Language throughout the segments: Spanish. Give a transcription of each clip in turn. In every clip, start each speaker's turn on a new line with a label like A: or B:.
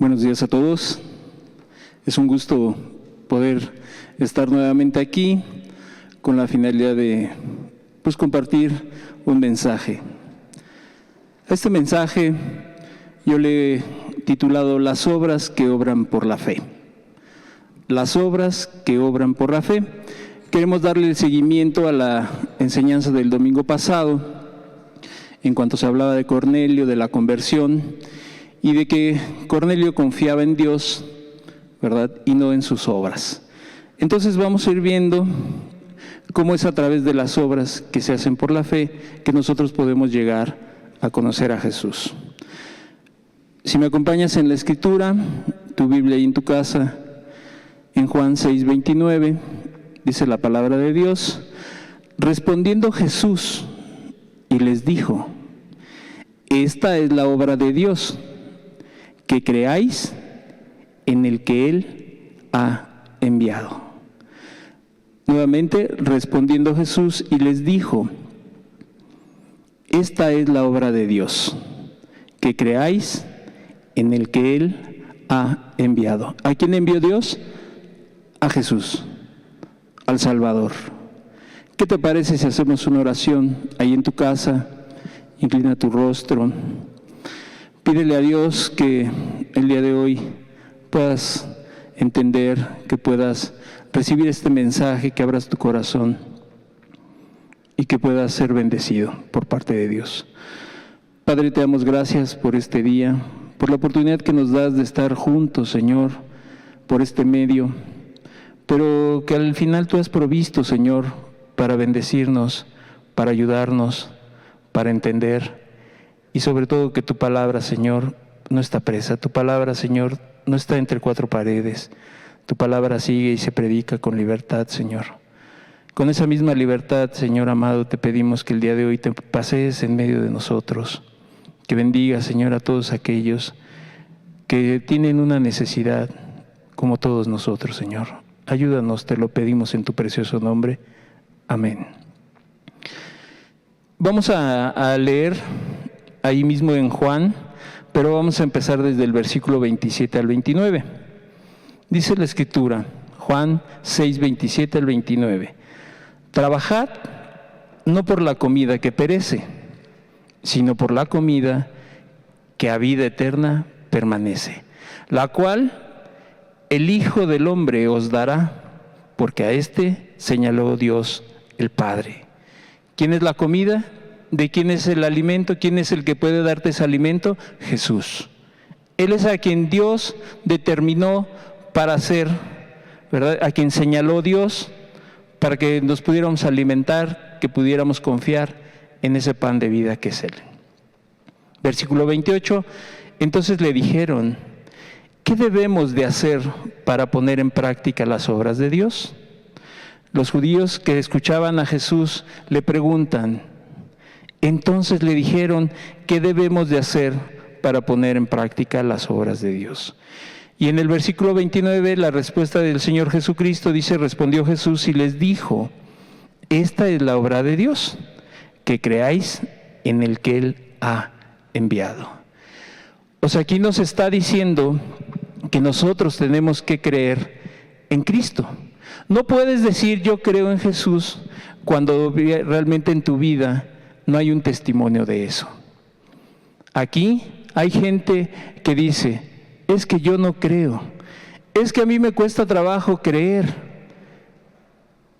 A: Buenos días a todos. Es un gusto poder estar nuevamente aquí con la finalidad de compartir un mensaje. A este mensaje yo le he titulado Las obras que obran por la fe. Las obras que obran por la fe. Queremos darle el seguimiento a la enseñanza del domingo pasado, en cuanto se hablaba de Cornelio, de la conversión, y de que Cornelio confiaba en Dios, ¿verdad?, y no en sus obras. Entonces vamos a ir viendo cómo es a través de las obras que se hacen por la fe que nosotros podemos llegar a conocer a Jesús. Si me acompañas en la Escritura, tu Biblia y en tu casa, en Juan 6:29, dice la palabra de Dios: respondiendo Jesús y les dijo: esta es la obra de Dios, que creáis en el que Él ha enviado. Nuevamente, respondiendo Jesús y les dijo: esta es la obra de Dios, que creáis en el que Él ha enviado. ¿A quién envió Dios? A Jesús, al Salvador. ¿Qué te parece si hacemos una oración ahí en tu casa? Inclina tu rostro. Pídele a Dios que el día de hoy puedas entender, que puedas recibir este mensaje, que abras tu corazón y que puedas ser bendecido por parte de Dios. Padre, te damos gracias por este día, por la oportunidad que nos das de estar juntos, Señor, por este medio, pero que al final tú has provisto, Señor, para bendecirnos, para ayudarnos, para entender. Y sobre todo que tu palabra, Señor, no está presa. Tu palabra, Señor, no está entre cuatro paredes. Tu palabra sigue y se predica con libertad, Señor. Con esa misma libertad, Señor amado, te pedimos que el día de hoy te pasees en medio de nosotros. Que bendiga, Señor, a todos aquellos que tienen una necesidad, como todos nosotros, Señor. Ayúdanos, te lo pedimos en tu precioso nombre. Amén. Vamos a leer ahí mismo en Juan, pero vamos a empezar desde el versículo 27 al 29. Dice la Escritura, Juan 6, 27 al 29. Trabajad no por la comida que perece, sino por la comida que a vida eterna permanece, la cual el Hijo del Hombre os dará, porque a éste señaló Dios el Padre. ¿Quién es la comida? ¿De quién es el alimento? ¿Quién es el que puede darte ese alimento? Jesús. Él es a quien Dios determinó para ser, ¿verdad? A quien señaló Dios para que nos pudiéramos alimentar, que pudiéramos confiar en ese pan de vida que es Él. Versículo 28. Entonces le dijeron: ¿qué debemos de hacer para poner en práctica las obras de Dios? Los judíos que escuchaban a Jesús le preguntan. Entonces le dijeron: ¿qué debemos de hacer para poner en práctica las obras de Dios? Y en el versículo 29, la respuesta del Señor Jesucristo dice: respondió Jesús y les dijo: esta es la obra de Dios, que creáis en el que Él ha enviado. O sea, aquí nos está diciendo que nosotros tenemos que creer en Cristo. No puedes decir yo creo en Jesús cuando realmente en tu vida no hay un testimonio de eso. Aquí hay gente que dice: es que yo no creo, es que a mí me cuesta trabajo creer.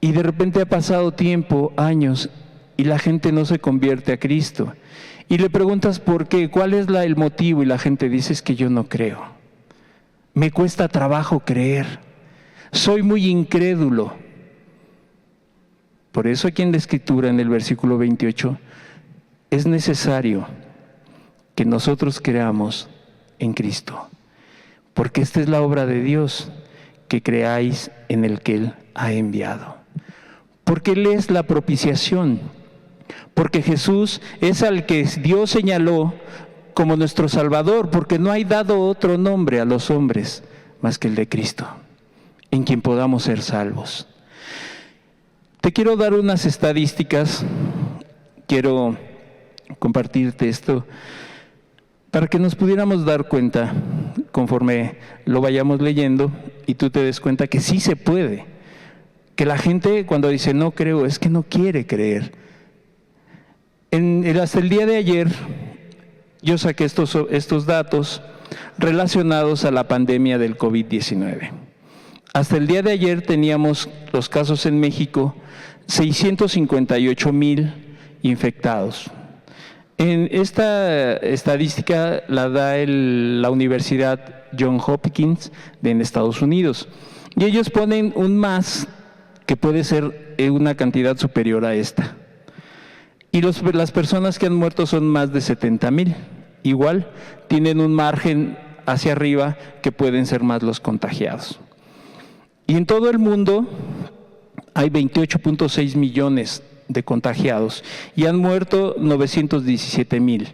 A: Y de repente ha pasado tiempo, años, y la gente no se convierte a Cristo. Y le preguntas por qué, cuál es el motivo, y la gente dice: es que yo no creo. Me cuesta trabajo creer. Soy muy incrédulo. Por eso aquí en la Escritura, en el versículo 28, es necesario que nosotros creamos en Cristo. Porque esta es la obra de Dios, que creáis en el que Él ha enviado. Porque Él es la propiciación. Porque Jesús es al que Dios señaló como nuestro Salvador, porque no hay dado otro nombre a los hombres más que el de Cristo, en quien podamos ser salvos. Te quiero dar unas estadísticas, quiero compartirte esto, para que nos pudiéramos dar cuenta conforme lo vayamos leyendo y tú te des cuenta que sí se puede. Que la gente cuando dice no creo, es que no quiere creer. Hasta el día de ayer yo saqué estos datos relacionados a la pandemia del COVID-19. Hasta el día de ayer teníamos los casos en México, 658,000 infectados. En esta estadística la da la Universidad Johns Hopkins en Estados Unidos. Y ellos ponen un más que puede ser una cantidad superior a esta. Y las personas que han muerto son más de 70,000. Igual tienen un margen hacia arriba que pueden ser más los contagiados. Y en todo el mundo hay 28.6 millones de contagiados y han muerto 917,000.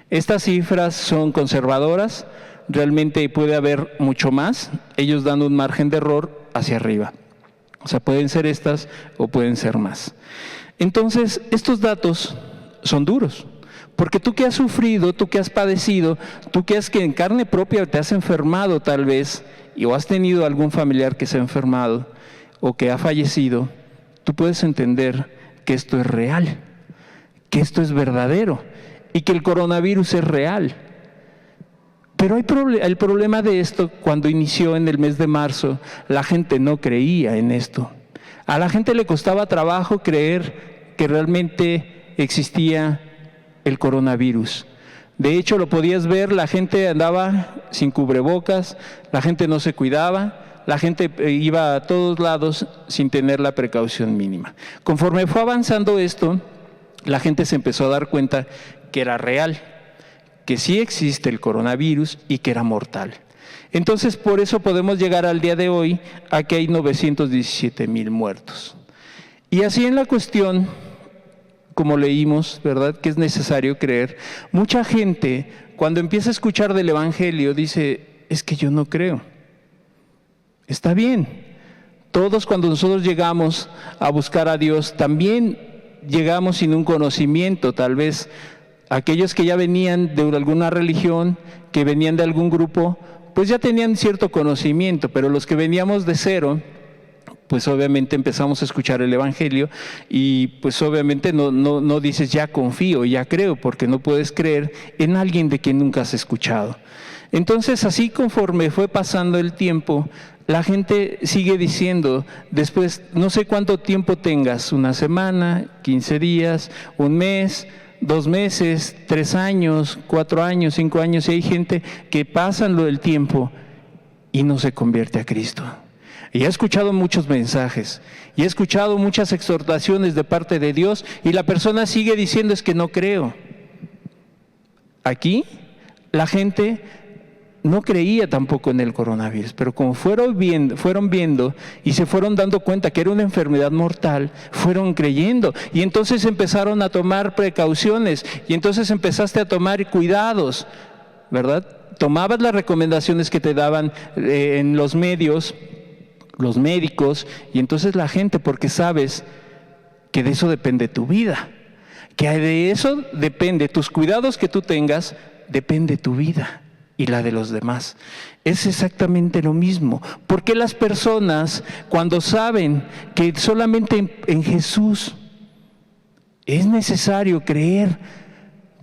A: Estas cifras son conservadoras, realmente puede haber mucho más, ellos dan un margen de error hacia arriba. O sea, pueden ser estas o pueden ser más. Entonces, estos datos son duros, porque tú que has sufrido, tú que has padecido, tú que en carne propia te has enfermado tal vez, o has tenido algún familiar que se ha enfermado o que ha fallecido, tú puedes entender que esto es real, que esto es verdadero y que el coronavirus es real. Pero el problema de esto, cuando inició en el mes de marzo, la gente no creía en esto. A la gente le costaba trabajo creer que realmente existía el coronavirus. De hecho, lo podías ver, la gente andaba sin cubrebocas, la gente no se cuidaba, la gente iba a todos lados sin tener la precaución mínima. Conforme fue avanzando esto, la gente se empezó a dar cuenta que era real, que sí existe el coronavirus y que era mortal. Entonces, por eso podemos llegar al día de hoy a que hay 917,000 muertos. Y así en la cuestión, como leímos, ¿verdad?, que es necesario creer, mucha gente cuando empieza a escuchar del Evangelio dice, es que yo no creo. Está bien. Todos cuando nosotros llegamos a buscar a Dios, también llegamos sin un conocimiento, tal vez aquellos que ya venían de alguna religión, que venían de algún grupo, pues ya tenían cierto conocimiento, pero los que veníamos de cero, pues obviamente empezamos a escuchar el Evangelio y pues obviamente no dices ya confío, ya creo, porque no puedes creer en alguien de quien nunca has escuchado. Entonces, así conforme fue pasando el tiempo, la gente sigue diciendo, después, no sé cuánto tiempo tengas, una semana, 15 días, un mes, 2 meses, 3 años, 4 años, 5 años, y hay gente que pasan lo del tiempo y no se convierte a Cristo. Y he escuchado muchos mensajes, y he escuchado muchas exhortaciones de parte de Dios, y la persona sigue diciendo es que no creo. Aquí la gente no creía tampoco en el coronavirus, pero como fueron viendo y se fueron dando cuenta que era una enfermedad mortal, fueron creyendo y entonces empezaron a tomar precauciones y entonces empezaste a tomar cuidados, ¿verdad? Tomabas las recomendaciones que te daban en los medios, los médicos, y entonces la gente, porque sabes que de eso depende tu vida, que de eso depende, tus cuidados que tú tengas, depende tu vida y la de los demás. Es exactamente lo mismo. Porque las personas, cuando saben que solamente en Jesús es necesario creer,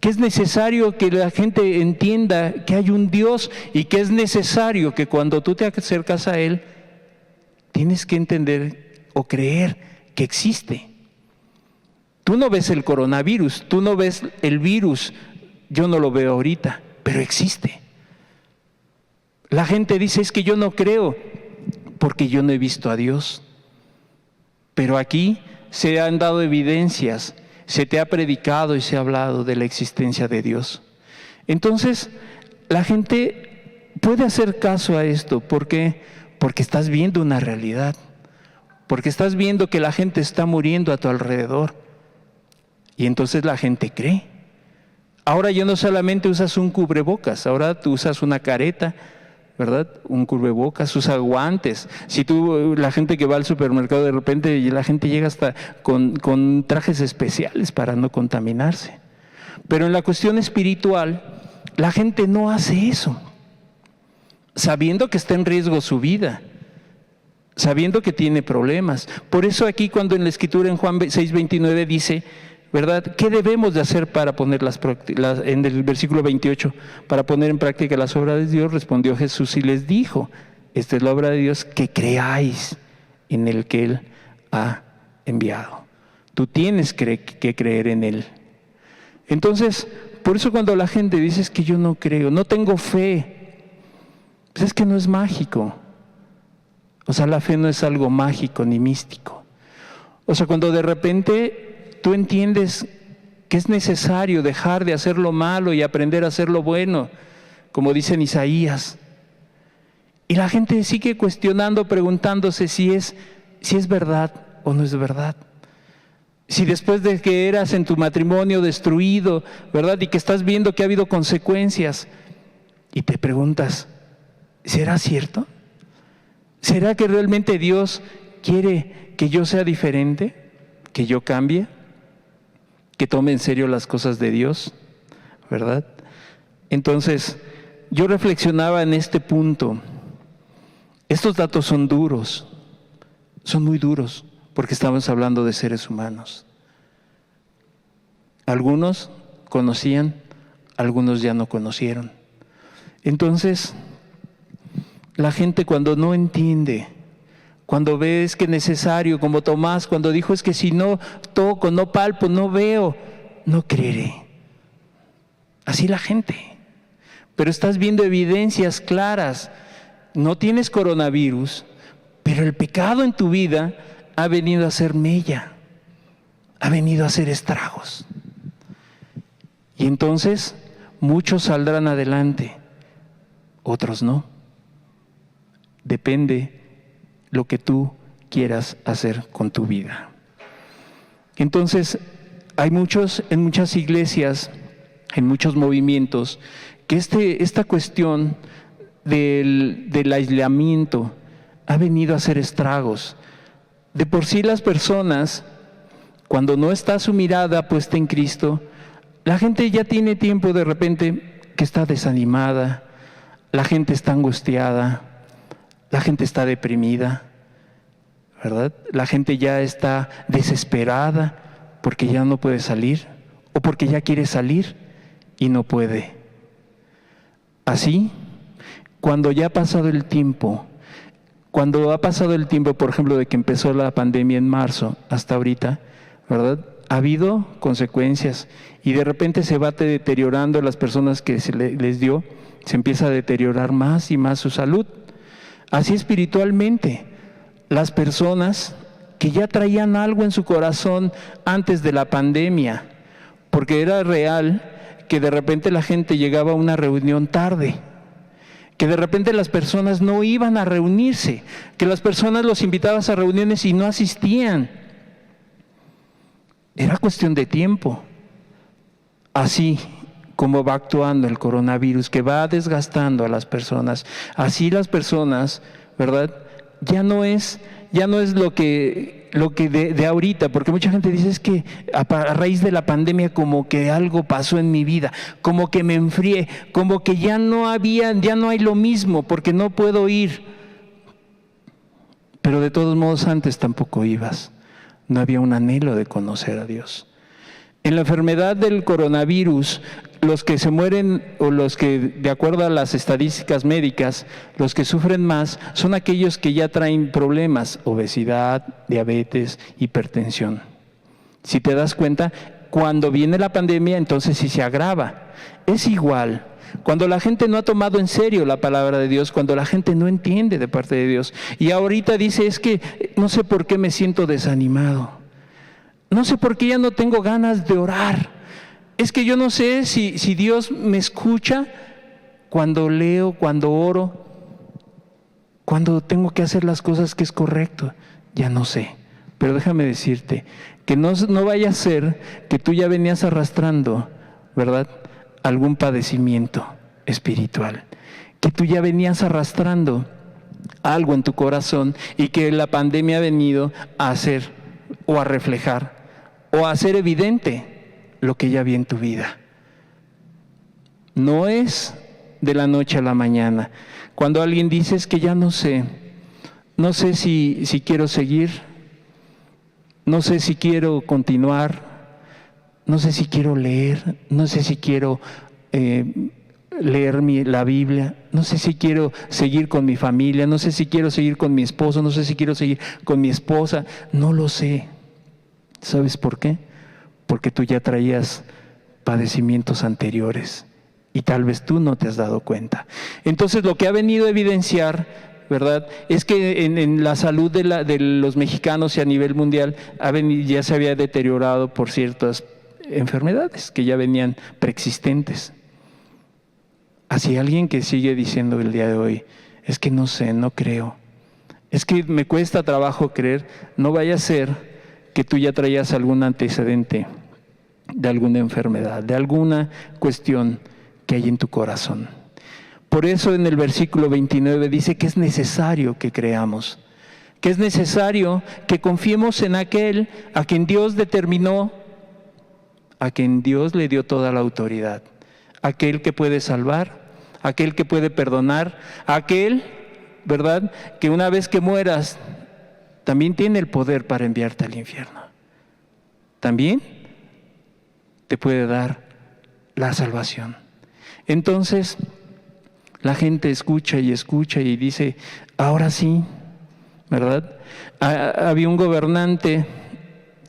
A: que es necesario que la gente entienda que hay un Dios y que es necesario que cuando tú te acercas a Él, tienes que entender o creer que existe. Tú no ves el coronavirus, tú no ves el virus, yo no lo veo ahorita, pero existe. La gente dice, es que yo no creo, porque yo no he visto a Dios. Pero aquí se han dado evidencias, se te ha predicado y se ha hablado de la existencia de Dios. Entonces, la gente puede hacer caso a esto, ¿por qué? Porque estás viendo una realidad, porque estás viendo que la gente está muriendo a tu alrededor, y entonces la gente cree. Ahora ya no solamente usas un cubrebocas, ahora tú usas una careta, ¿verdad? Un cubrebocas, usa guantes. Si la gente que va al supermercado de repente, la gente llega hasta con trajes especiales para no contaminarse. Pero en la cuestión espiritual, la gente no hace eso. sabiendo que está en riesgo su vida, sabiendo que tiene problemas. Por eso aquí cuando en la Escritura en Juan 6:29 dice, ¿verdad? ¿Qué debemos de hacer para poner en el versículo 28, para poner en práctica las obras de Dios? Respondió Jesús y les dijo, esta es la obra de Dios, que creáis en el que Él ha enviado. Tú tienes que creer en Él. Entonces, por eso cuando la gente dice es que yo no creo, no tengo fe, pues es que no es mágico. O sea, la fe no es algo mágico ni místico. O sea, cuando de repente tú entiendes que es necesario dejar de hacer lo malo y aprender a hacer lo bueno, como dice en Isaías, y la gente sigue cuestionando, preguntándose si es verdad o no es verdad. Si después de que eras en tu matrimonio destruido, ¿verdad? Y que estás viendo que ha habido consecuencias, y te preguntas, ¿será cierto? ¿Será que realmente Dios quiere que yo sea diferente? ¿Que yo cambie? ¿Que tome en serio las cosas de Dios? ¿Verdad? Entonces, yo reflexionaba en este punto. Estos datos son duros, son muy duros, porque estamos hablando de seres humanos. Algunos conocían, algunos ya no conocieron. Entonces, la gente cuando no entiende, cuando ves que es necesario, como Tomás, cuando dijo es que si no toco, no palpo, no veo, no creeré. Así la gente. Pero estás viendo evidencias claras. No tienes coronavirus, pero el pecado en tu vida ha venido a hacer mella, ha venido a hacer estragos. Y entonces muchos saldrán adelante, otros no. Depende lo que tú quieras hacer con tu vida. Entonces, hay en muchas iglesias, en muchos movimientos, que esta cuestión del aislamiento ha venido a hacer estragos. De por sí las personas, cuando no está su mirada puesta en Cristo, la gente ya tiene tiempo de repente que está desanimada, la gente está angustiada, la gente está deprimida, ¿verdad? La gente ya está desesperada porque ya no puede salir o porque ya quiere salir y no puede. Así, cuando ya ha pasado el tiempo, por ejemplo, de que empezó la pandemia en marzo hasta ahorita, ¿verdad? Ha habido consecuencias y de repente se va deteriorando las personas que les dio, se empieza a deteriorar más y más su salud. Así espiritualmente, las personas que ya traían algo en su corazón antes de la pandemia, porque era real que de repente la gente llegaba a una reunión tarde, que de repente las personas no iban a reunirse, que las personas los invitabas a reuniones y no asistían. Era cuestión de tiempo. Así como va actuando el coronavirus, que va desgastando a las personas, así las personas, ¿verdad? Ya no es lo que de ahorita, porque mucha gente dice es que a raíz de la pandemia como que algo pasó en mi vida, como que me enfrié, como que ya no hay lo mismo, porque no puedo ir. Pero de todos modos antes tampoco ibas, no había un anhelo de conocer a Dios. En la enfermedad del coronavirus, los que se mueren o los que, de acuerdo a las estadísticas médicas, los que sufren más son aquellos que ya traen problemas, obesidad, diabetes, hipertensión. Si te das cuenta, cuando viene la pandemia, entonces sí se agrava. Es igual, cuando la gente no ha tomado en serio la palabra de Dios, cuando la gente no entiende de parte de Dios, y ahorita dice, es que no sé por qué me siento desanimado. No sé por qué ya no tengo ganas de orar. Es que yo no sé si Dios me escucha cuando leo, cuando oro, cuando tengo que hacer las cosas que es correcto. Ya no sé. Pero déjame decirte que no vaya a ser que tú ya venías arrastrando, ¿verdad?, algún padecimiento espiritual. Que tú ya venías arrastrando algo en tu corazón y que la pandemia ha venido a hacer o a reflejar o a hacer evidente lo que ya había en tu vida. No es de la noche a la mañana. Cuando alguien dice es que ya no sé si quiero seguir, no sé si quiero continuar, no sé si quiero leer, no sé si quiero leer la Biblia, no sé si quiero seguir con mi familia, no sé si quiero seguir con mi esposo, no sé si quiero seguir con mi esposa, no lo sé. ¿Sabes por qué? Porque tú ya traías padecimientos anteriores y tal vez tú no te has dado cuenta. Entonces lo que ha venido a evidenciar, ¿verdad?, es que en la salud de los mexicanos y a nivel mundial ya se había deteriorado por ciertas enfermedades que ya venían preexistentes. Así alguien que sigue diciendo el día de hoy, es que no sé, no creo, es que me cuesta trabajo creer, no vaya a ser que tú ya traías algún antecedente de alguna enfermedad, de alguna cuestión que hay en tu corazón. Por eso en el versículo 29 dice que es necesario que creamos, que es necesario que confiemos en aquel a quien Dios determinó, a quien Dios le dio toda la autoridad, aquel que puede salvar, aquel que puede perdonar, aquel, ¿verdad?, que una vez que mueras también tiene el poder para enviarte al infierno. También te puede dar la salvación. Entonces, la gente escucha y dice, ahora sí, ¿verdad? Había un gobernante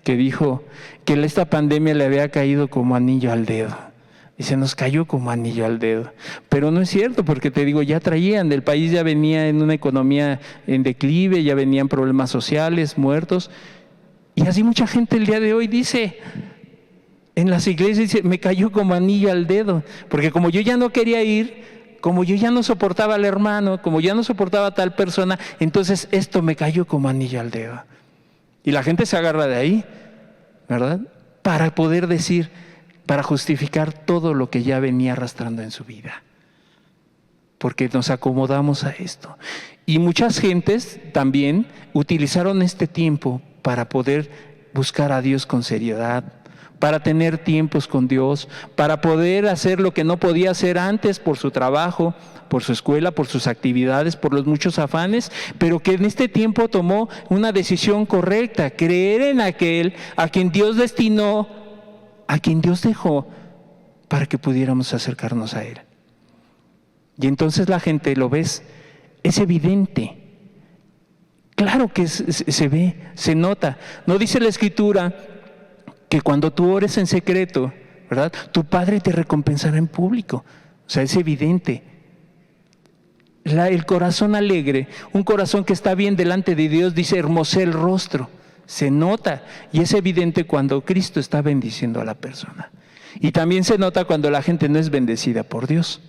A: que dijo que esta pandemia le había caído como anillo al dedo. Dice, nos cayó como anillo al dedo. Pero no es cierto, porque te digo, ya traían, el país ya venía en una economía en declive, ya venían problemas sociales, muertos. Y así mucha gente el día de hoy dice, en las iglesias dice, me cayó como anillo al dedo, porque como yo ya no quería ir, como yo ya no soportaba al hermano, como ya no soportaba a tal persona, entonces esto me cayó como anillo al dedo. Y la gente se agarra de ahí, ¿verdad?, para poder decir, para justificar todo lo que ya venía arrastrando en su vida. Porque nos acomodamos a esto. Y muchas gentes también utilizaron este tiempo para poder buscar a Dios con seriedad, para tener tiempos con Dios, para poder hacer lo que no podía hacer antes por su trabajo, por su escuela, por sus actividades, por los muchos afanes, pero que en este tiempo tomó una decisión correcta, creer en aquel a quien Dios destinó, a quien Dios dejó para que pudiéramos acercarnos a Él. Y entonces la gente, lo ves, es evidente. Claro que se ve, se nota. ¿No dice la Escritura que cuando tú ores en secreto, ¿verdad?, tu Padre te recompensará en público? O sea, es evidente. El corazón alegre, un corazón que está bien delante de Dios, dice, hermosea el rostro. Se nota y es evidente cuando Cristo está bendiciendo a la persona. Y también se nota cuando la gente no es bendecida por Dios.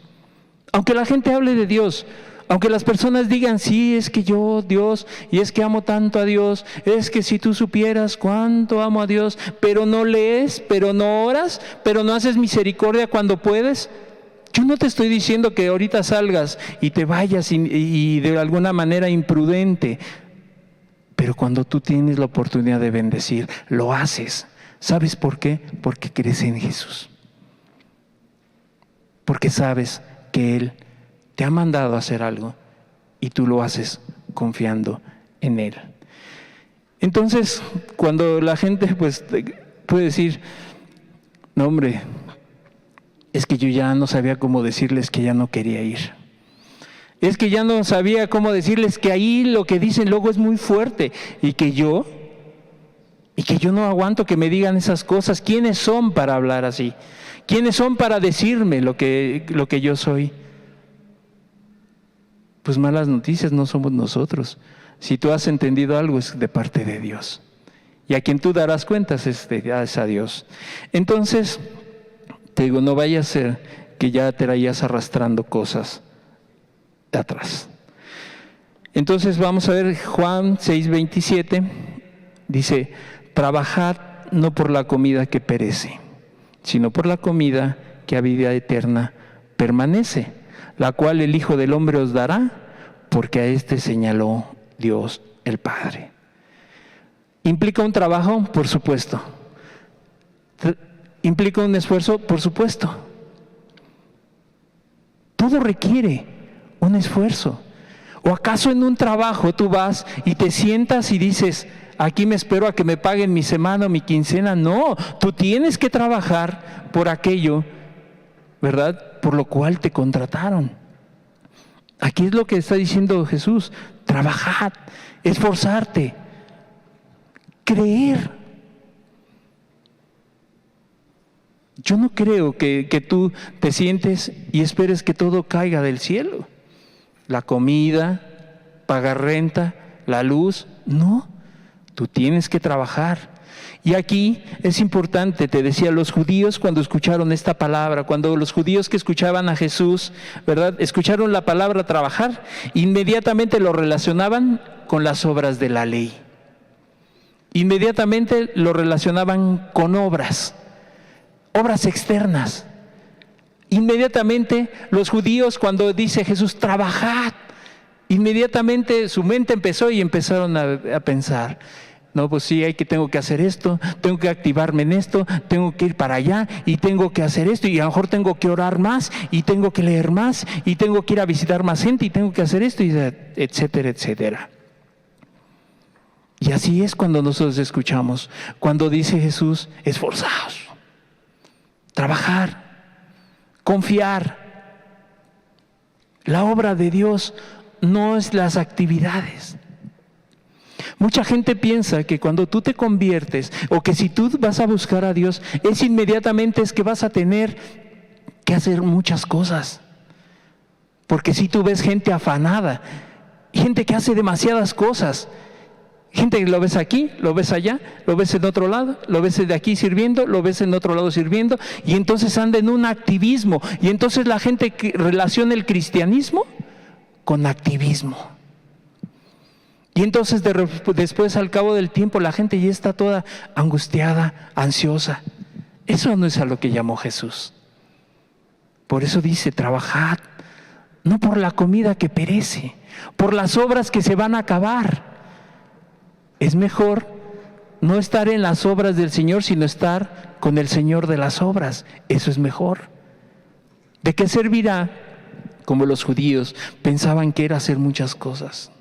A: Aunque la gente hable de Dios, aunque las personas digan, sí, es que yo, Dios, y es que amo tanto a Dios, es que si tú supieras cuánto amo a Dios, pero no lees, pero no oras, pero no haces misericordia cuando puedes. Yo no te estoy diciendo que ahorita salgas y te vayas y de alguna manera imprudente, pero cuando tú tienes la oportunidad de bendecir, lo haces. ¿Sabes por qué? Porque crees en Jesús. Porque sabes que Él te ha mandado a hacer algo y tú lo haces confiando en Él. Entonces, cuando la gente pues puede decir, no hombre, es que yo ya no sabía cómo decirles que ya no quería ir. Es que ya no sabía cómo decirles que ahí lo que dicen luego es muy fuerte y que yo no aguanto que me digan esas cosas. ¿Quiénes son para hablar así? ¿Quiénes son para decirme lo que yo soy? Pues malas noticias no somos nosotros. Si tú has entendido algo es de parte de Dios. Y a quien tú darás cuentas es a Dios. Entonces, te digo, no vaya a ser que ya te vayas arrastrando cosas de atrás. Entonces vamos a ver Juan 6:27, dice, trabajad no por la comida que perece, sino por la comida que a vida eterna permanece, la cual el Hijo del Hombre os dará, porque a este señaló Dios el Padre. ¿Implica un trabajo? Por supuesto. ¿Implica un esfuerzo? Por supuesto. Todo requiere un esfuerzo. ¿O acaso en un trabajo tú vas y te sientas y dices, aquí me espero a que me paguen mi semana o mi quincena? No, tú tienes que trabajar por aquello, ¿verdad?, por lo cual te contrataron. Aquí es lo que está diciendo Jesús: trabajad, esforzarte, creer. Yo no creo que tú te sientes y esperes que todo caiga del cielo. La comida, pagar renta, la luz, no. Tú tienes que trabajar. Y aquí es importante, te decía, los judíos cuando escucharon esta palabra, cuando los judíos que escuchaban a Jesús, ¿verdad?, escucharon la palabra trabajar, inmediatamente lo relacionaban con las obras de la ley. Inmediatamente lo relacionaban con obras externas. Inmediatamente los judíos, cuando dice Jesús, trabajad, inmediatamente su mente empezaron a pensar, no, pues sí, tengo que hacer esto, tengo que activarme en esto, tengo que ir para allá y tengo que hacer esto, y a lo mejor tengo que orar más y tengo que leer más y tengo que ir a visitar más gente y tengo que hacer esto, y etcétera, etcétera. Y así es cuando nosotros escuchamos, cuando dice Jesús, esforzaos, trabajar, confiar. La obra de Dios no es las actividades. Mucha gente piensa que cuando tú te conviertes o que si tú vas a buscar a Dios, inmediatamente es que vas a tener que hacer muchas cosas. Porque si tú ves gente afanada, gente que hace demasiadas cosas, gente que lo ves aquí, lo ves allá, lo ves en otro lado, lo ves de aquí sirviendo, lo ves en otro lado sirviendo, y entonces anda en un activismo. Y entonces la gente que relaciona el cristianismo con activismo. Y entonces después, al cabo del tiempo, la gente ya está toda angustiada, ansiosa. Eso no es a lo que llamó Jesús. Por eso dice, trabajad, no por la comida que perece, por las obras que se van a acabar. Es mejor no estar en las obras del Señor, sino estar con el Señor de las obras. Eso es mejor. ¿De qué servirá? Como los judíos pensaban que era hacer muchas cosas.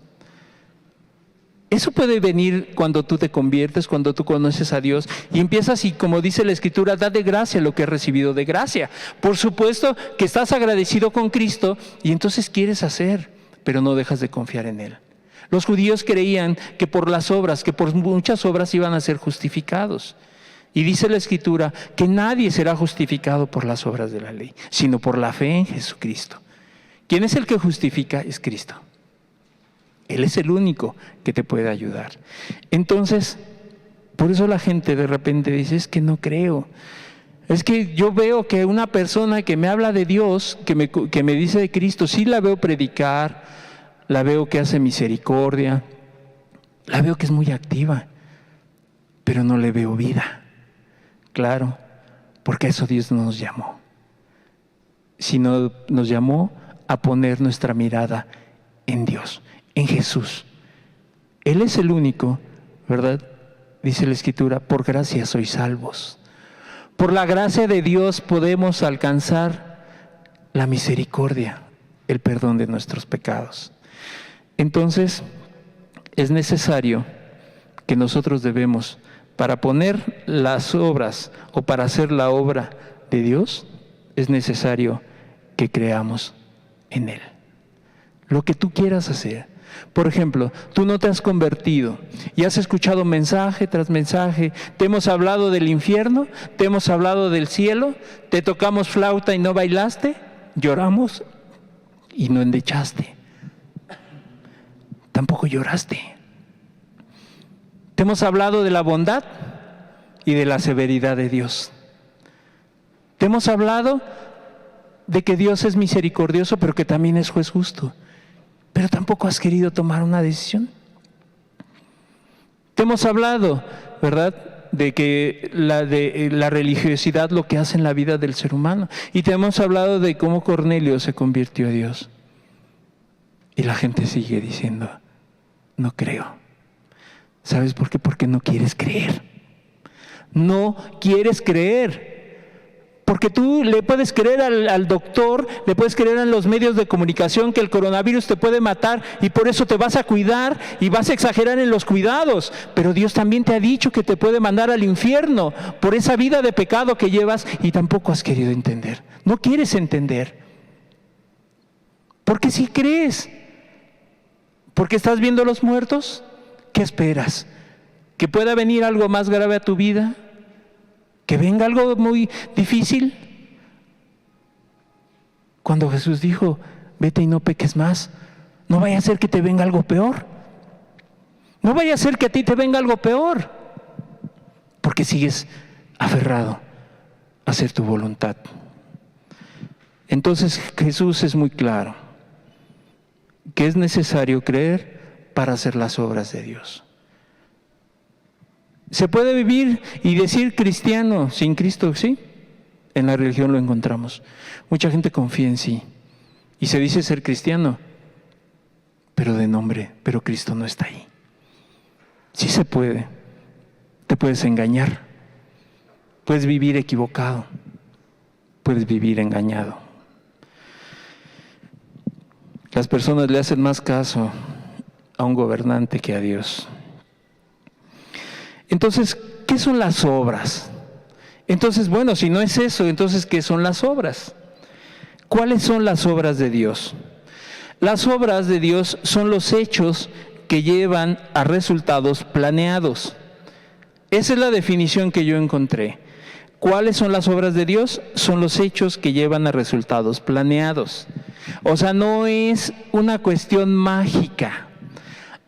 A: Eso puede venir cuando tú te conviertes, cuando tú conoces a Dios y empiezas, y como dice la Escritura, da de gracia lo que has recibido de gracia. Por supuesto que estás agradecido con Cristo y entonces quieres hacer, pero no dejas de confiar en Él. Los judíos creían que por las obras, que por muchas obras iban a ser justificados. Y dice la Escritura que nadie será justificado por las obras de la ley, sino por la fe en Jesucristo. ¿Quién es el que justifica? Es Cristo. Él es el único que te puede ayudar. Entonces, por eso la gente de repente dice, es que no creo. Es que yo veo que una persona que me habla de Dios, que me dice de Cristo, sí la veo predicar, la veo que hace misericordia, la veo que es muy activa, pero no le veo vida. Claro, porque a eso Dios no nos llamó. Sino nos llamó a poner nuestra mirada en Dios, en Jesús. Él es el único, ¿verdad? Dice la Escritura, por gracia sois salvos. Por la gracia de Dios podemos alcanzar la misericordia, el perdón de nuestros pecados. Entonces, es necesario que nosotros debemos, para poner las obras o para hacer la obra de Dios, es necesario que creamos en Él. Lo que tú quieras hacer. Por ejemplo, tú no te has convertido y has escuchado mensaje tras mensaje, te hemos hablado del infierno, te hemos hablado del cielo, te tocamos flauta y no bailaste, lloramos y no endechaste, tampoco lloraste. Te hemos hablado de la bondad y de la severidad de Dios. Te hemos hablado de que Dios es misericordioso, pero que también es juez justo. Pero tampoco has querido tomar una decisión. Te hemos hablado, ¿verdad?, de que la religiosidad lo que hace en la vida del ser humano. Y te hemos hablado de cómo Cornelio se convirtió a Dios. Y la gente sigue diciendo, no creo. ¿Sabes por qué? Porque no quieres creer. No quieres creer. Porque tú le puedes creer al doctor, le puedes creer en los medios de comunicación que el coronavirus te puede matar y por eso te vas a cuidar y vas a exagerar en los cuidados. Pero Dios también te ha dicho que te puede mandar al infierno por esa vida de pecado que llevas y tampoco has querido entender. No quieres entender. Porque si crees, porque estás viendo a los muertos, ¿qué esperas? ¿Que pueda venir algo más grave a tu vida? ¿Que venga algo muy difícil? Cuando Jesús dijo, vete y no peques más, no vaya a ser que te venga algo peor. No vaya a ser que a ti te venga algo peor, porque sigues aferrado a hacer tu voluntad. Entonces Jesús es muy claro, que es necesario creer para hacer las obras de Dios. ¿Se puede vivir y decir cristiano sin Cristo? Sí, en la religión lo encontramos. Mucha gente confía en sí y se dice ser cristiano, pero de nombre, pero Cristo no está ahí. Sí se puede. Te puedes engañar, puedes vivir equivocado, puedes vivir engañado. Las personas le hacen más caso a un gobernante que a Dios. Entonces, ¿qué son las obras? Entonces, bueno, si no es eso, entonces, ¿qué son las obras? ¿Cuáles son las obras de Dios? Las obras de Dios son los hechos que llevan a resultados planeados. Esa es la definición que yo encontré. ¿Cuáles son las obras de Dios? Son los hechos que llevan a resultados planeados. O sea, no es una cuestión mágica.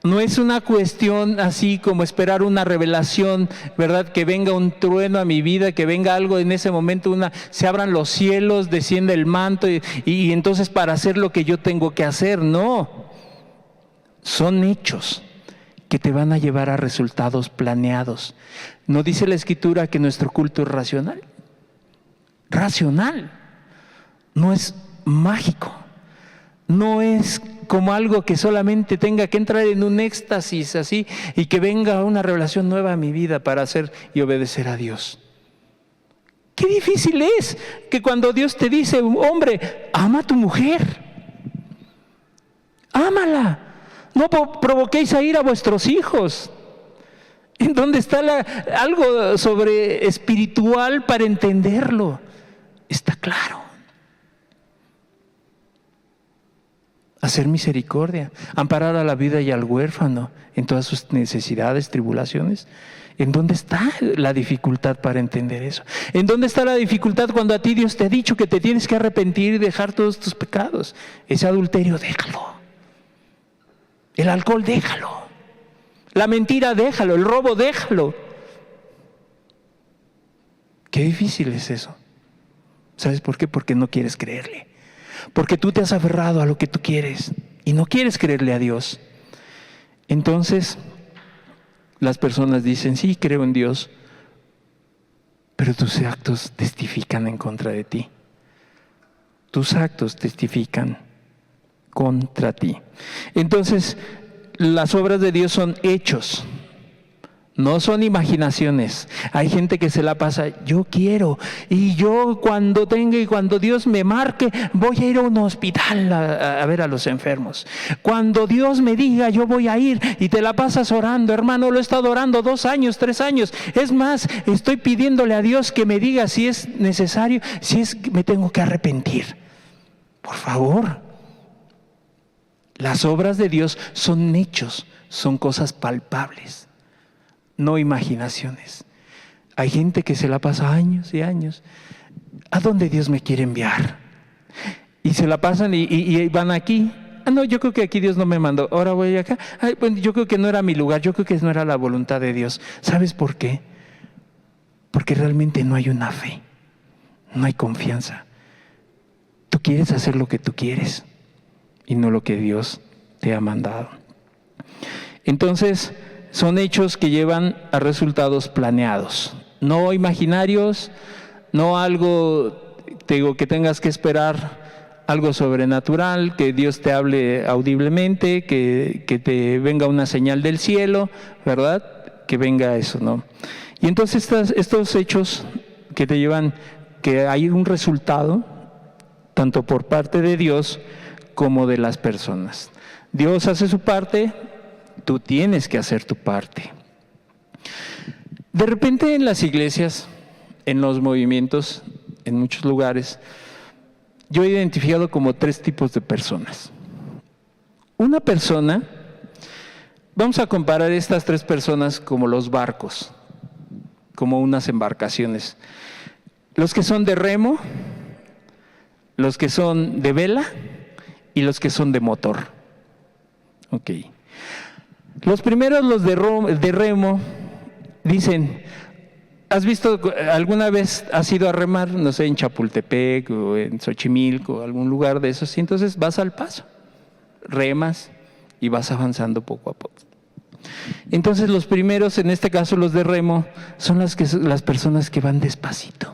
A: No es una cuestión así como esperar una revelación, ¿verdad? Que venga un trueno a mi vida, que venga algo en ese momento, se abran los cielos, desciende el manto y entonces para hacer lo que yo tengo que hacer. No, son hechos que te van a llevar a resultados planeados. ¿No dice la Escritura que nuestro culto es racional? Racional, no es mágico, no es como algo que solamente tenga que entrar en un éxtasis así y que venga una revelación nueva a mi vida para hacer y obedecer a Dios. Qué difícil es que cuando Dios te dice, hombre, ama a tu mujer, ámala, no provoquéis a ir a vuestros hijos. ¿En dónde está algo sobre espiritual para entenderlo? Está claro. Hacer misericordia, amparar a la viuda y al huérfano en todas sus necesidades, tribulaciones. ¿En dónde está la dificultad para entender eso? ¿En dónde está la dificultad cuando a ti Dios te ha dicho que te tienes que arrepentir y dejar todos tus pecados? Ese adulterio, déjalo. El alcohol, déjalo. La mentira, déjalo. El robo, déjalo. Qué difícil es eso. ¿Sabes por qué? Porque no quieres creerle. Porque tú te has aferrado a lo que tú quieres y no quieres creerle a Dios. Entonces, las personas dicen, sí, creo en Dios, pero tus actos testifican en contra de ti. Tus actos testifican contra ti. Entonces, las obras de Dios son hechos. No son imaginaciones. Hay gente que se la pasa, yo quiero, y yo cuando tenga y cuando Dios me marque, voy a ir a un hospital a ver a los enfermos. Cuando Dios me diga, yo voy a ir, y te la pasas orando, hermano, lo he estado orando 2 años, 3 años. Es más, estoy pidiéndole a Dios que me diga si es necesario, si es que me tengo que arrepentir. Por favor. Las obras de Dios son hechos, son cosas palpables. No imaginaciones. Hay gente que se la pasa años y años. ¿A dónde Dios me quiere enviar? Y se la pasan y van aquí. No, yo creo que aquí Dios no me mandó. Ahora voy acá. Bueno, yo creo que no era mi lugar. Yo creo que no era la voluntad de Dios. ¿Sabes por qué? Porque realmente no hay una fe. No hay confianza. Tú quieres hacer lo que tú quieres y no lo que Dios te ha mandado. Entonces, son hechos que llevan a resultados planeados, no imaginarios, no algo que tengas que esperar, algo sobrenatural, que Dios te hable audiblemente, que te venga una señal del cielo, ¿verdad? Que venga eso, ¿no? Y entonces estos hechos que te llevan, que hay un resultado tanto por parte de Dios como de las personas. Dios hace su parte, tú tienes que hacer tu parte. De repente en las iglesias, en los movimientos, en muchos lugares, yo he identificado como 3 tipos de personas. Una persona, vamos a comparar estas 3 personas como los barcos, como unas embarcaciones. Los que son de remo, los que son de vela y los que son de motor. Ok. Los primeros, los de remo, dicen, ¿has visto alguna vez has ido a remar, no sé, en Chapultepec o en Xochimilco o algún lugar de esos? Y entonces vas al paso, remas y vas avanzando poco a poco. Entonces los primeros, en este caso los de remo, son las personas que van despacito.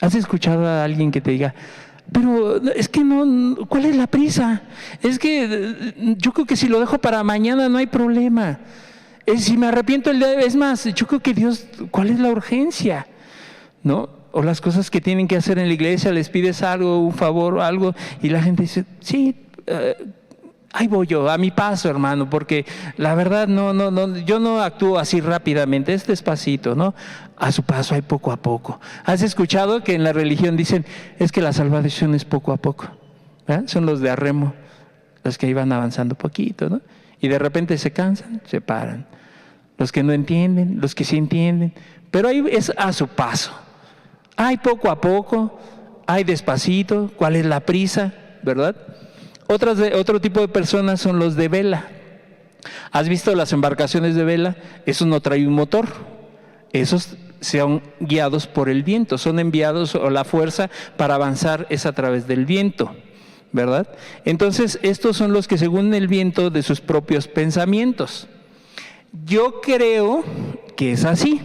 A: ¿Has escuchado a alguien que te diga, pero es que no, ¿cuál es la prisa? Es que yo creo que si lo dejo para mañana no hay problema. Si me arrepiento el día de... Es más, yo creo que Dios, ¿cuál es la urgencia? ¿No? O las cosas que tienen que hacer en la iglesia, les pides algo, un favor o algo, y la gente dice, sí, ahí voy yo, a mi paso, hermano, porque la verdad yo no actúo así rápidamente, es despacito, ¿no? A su paso, hay poco a poco. ¿Has escuchado que en la religión dicen, es que la salvación es poco a poco? ¿Verdad? Son los de arremo, los que iban avanzando poquito, ¿no? Y de repente se cansan, se paran. Los que no entienden, los que sí entienden, pero ahí es a su paso. Hay poco a poco, hay despacito, ¿cuál es la prisa? ¿Verdad? Otro tipo de personas son los de vela. ¿Has visto las embarcaciones de vela? Eso no trae un motor. Esos son guiados por el viento, son enviados, o la fuerza para avanzar es a través del viento, ¿verdad? Entonces, estos son los que según el viento de sus propios pensamientos. Yo creo que es así.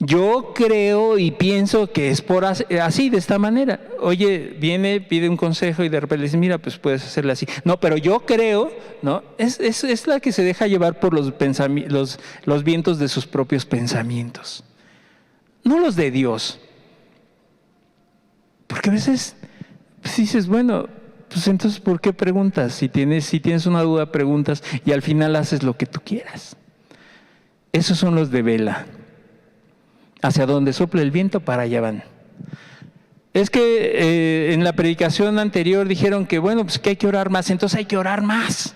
A: Yo creo y pienso que es por así, de esta manera. Oye, viene, pide un consejo y de repente le dice, mira, pues puedes hacerle así. No, pero yo creo, ¿no? Es la que se deja llevar por los vientos de sus propios pensamientos. No los de Dios. Porque a veces pues dices, bueno, pues entonces ¿por qué preguntas? Si tienes una duda, preguntas y al final haces lo que tú quieras. Esos son los de vela. Hacia donde sopla el viento, para allá van. Es que en la predicación anterior dijeron que bueno, pues que hay que orar más, entonces hay que orar más.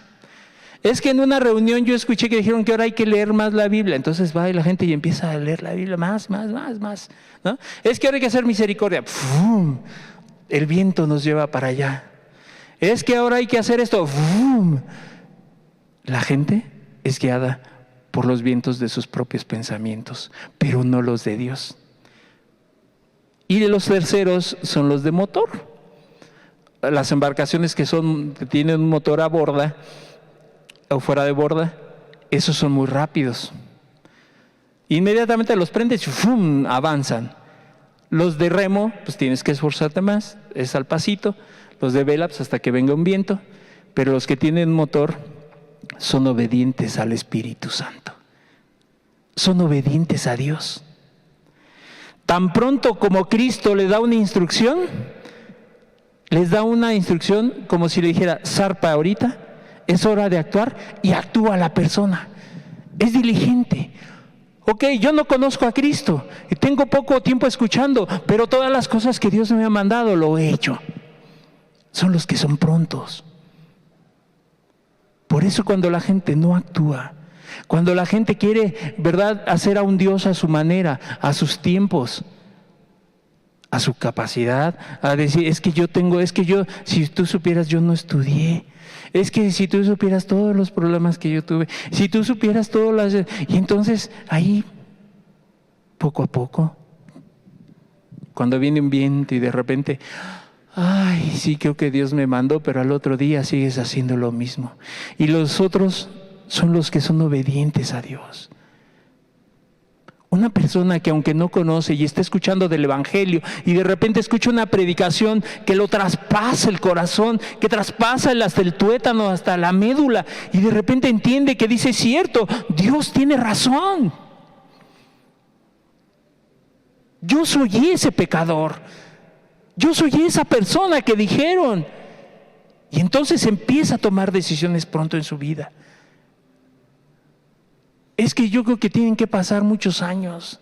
A: Es que en una reunión yo escuché que dijeron que ahora hay que leer más la Biblia, entonces va y la gente y empieza a leer la Biblia más, ¿no? Es que ahora hay que hacer misericordia. ¡Fum! El viento nos lleva para allá. Es que ahora hay que hacer esto. ¡Fum! La gente es guiada por los vientos de sus propios pensamientos, pero no los de Dios. Y de los terceros son los de motor. Las embarcaciones que tienen un motor a borda o fuera de borda, esos son muy rápidos. Inmediatamente los prendes y ¡fum! Avanzan. Los de remo, pues tienes que esforzarte más, es al pasito. Los de vela, pues hasta que venga un viento. Pero los que tienen motor son obedientes al Espíritu Santo. Son obedientes a Dios. Tan pronto como Cristo les da una instrucción, les da una instrucción como si le dijera, zarpa ahorita, es hora de actuar, y actúa la persona. Es diligente. Ok, yo no conozco a Cristo, y tengo poco tiempo escuchando, pero todas las cosas que Dios me ha mandado lo he hecho. Son los que son prontos. Por eso cuando la gente no actúa, cuando la gente quiere, ¿verdad?, hacer a un Dios a su manera, a sus tiempos, a su capacidad, a decir, si tú supieras, yo no estudié. Es que si tú supieras todos los problemas que yo tuve, si tú supieras todas las... Y entonces ahí, poco a poco, cuando viene un viento y de repente, ay, sí creo que Dios me mandó, pero al otro día sigues haciendo lo mismo. Y los otros son los que son obedientes a Dios. Una persona que aunque no conoce y está escuchando del Evangelio y de repente escucha una predicación que lo traspasa el corazón, que traspasa hasta el tuétano, hasta la médula, y de repente entiende que dice, cierto, Dios tiene razón. Yo soy ese pecador. Yo soy esa persona que dijeron. Y entonces empieza a tomar decisiones pronto en su vida. Es que yo creo que tienen que pasar muchos años.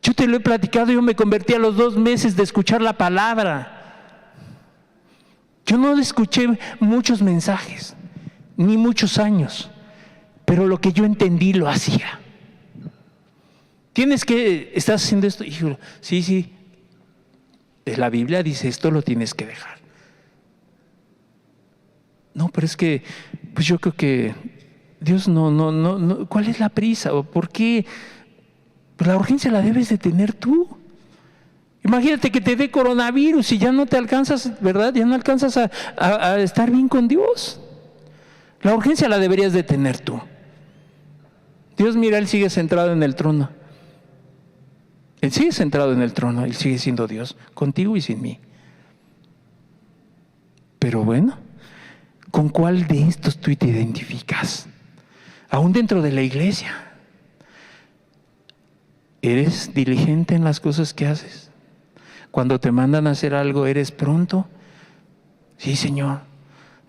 A: Yo te lo he platicado, yo me convertí a los 2 meses de escuchar la palabra. Yo no escuché muchos mensajes, ni muchos años, pero lo que yo entendí lo hacía. ¿Estás haciendo esto? Hijo, sí. La Biblia dice esto, lo tienes que dejar. No, pero es que, pues yo creo que Dios no. ¿Cuál es la prisa? ¿O por qué? Pues la urgencia la debes de tener tú. Imagínate que te dé coronavirus y ya no te alcanzas, ¿verdad? Ya no alcanzas a estar bien con Dios. La urgencia la deberías de tener tú. Dios, mira, Él sigue centrado en el trono. Él sigue centrado en el trono, Él sigue siendo Dios, contigo y sin mí. Pero bueno, ¿con cuál de estos tú te identificas? Aún dentro de la iglesia. ¿Eres diligente en las cosas que haces? Cuando te mandan a hacer algo, ¿eres pronto? Sí, Señor.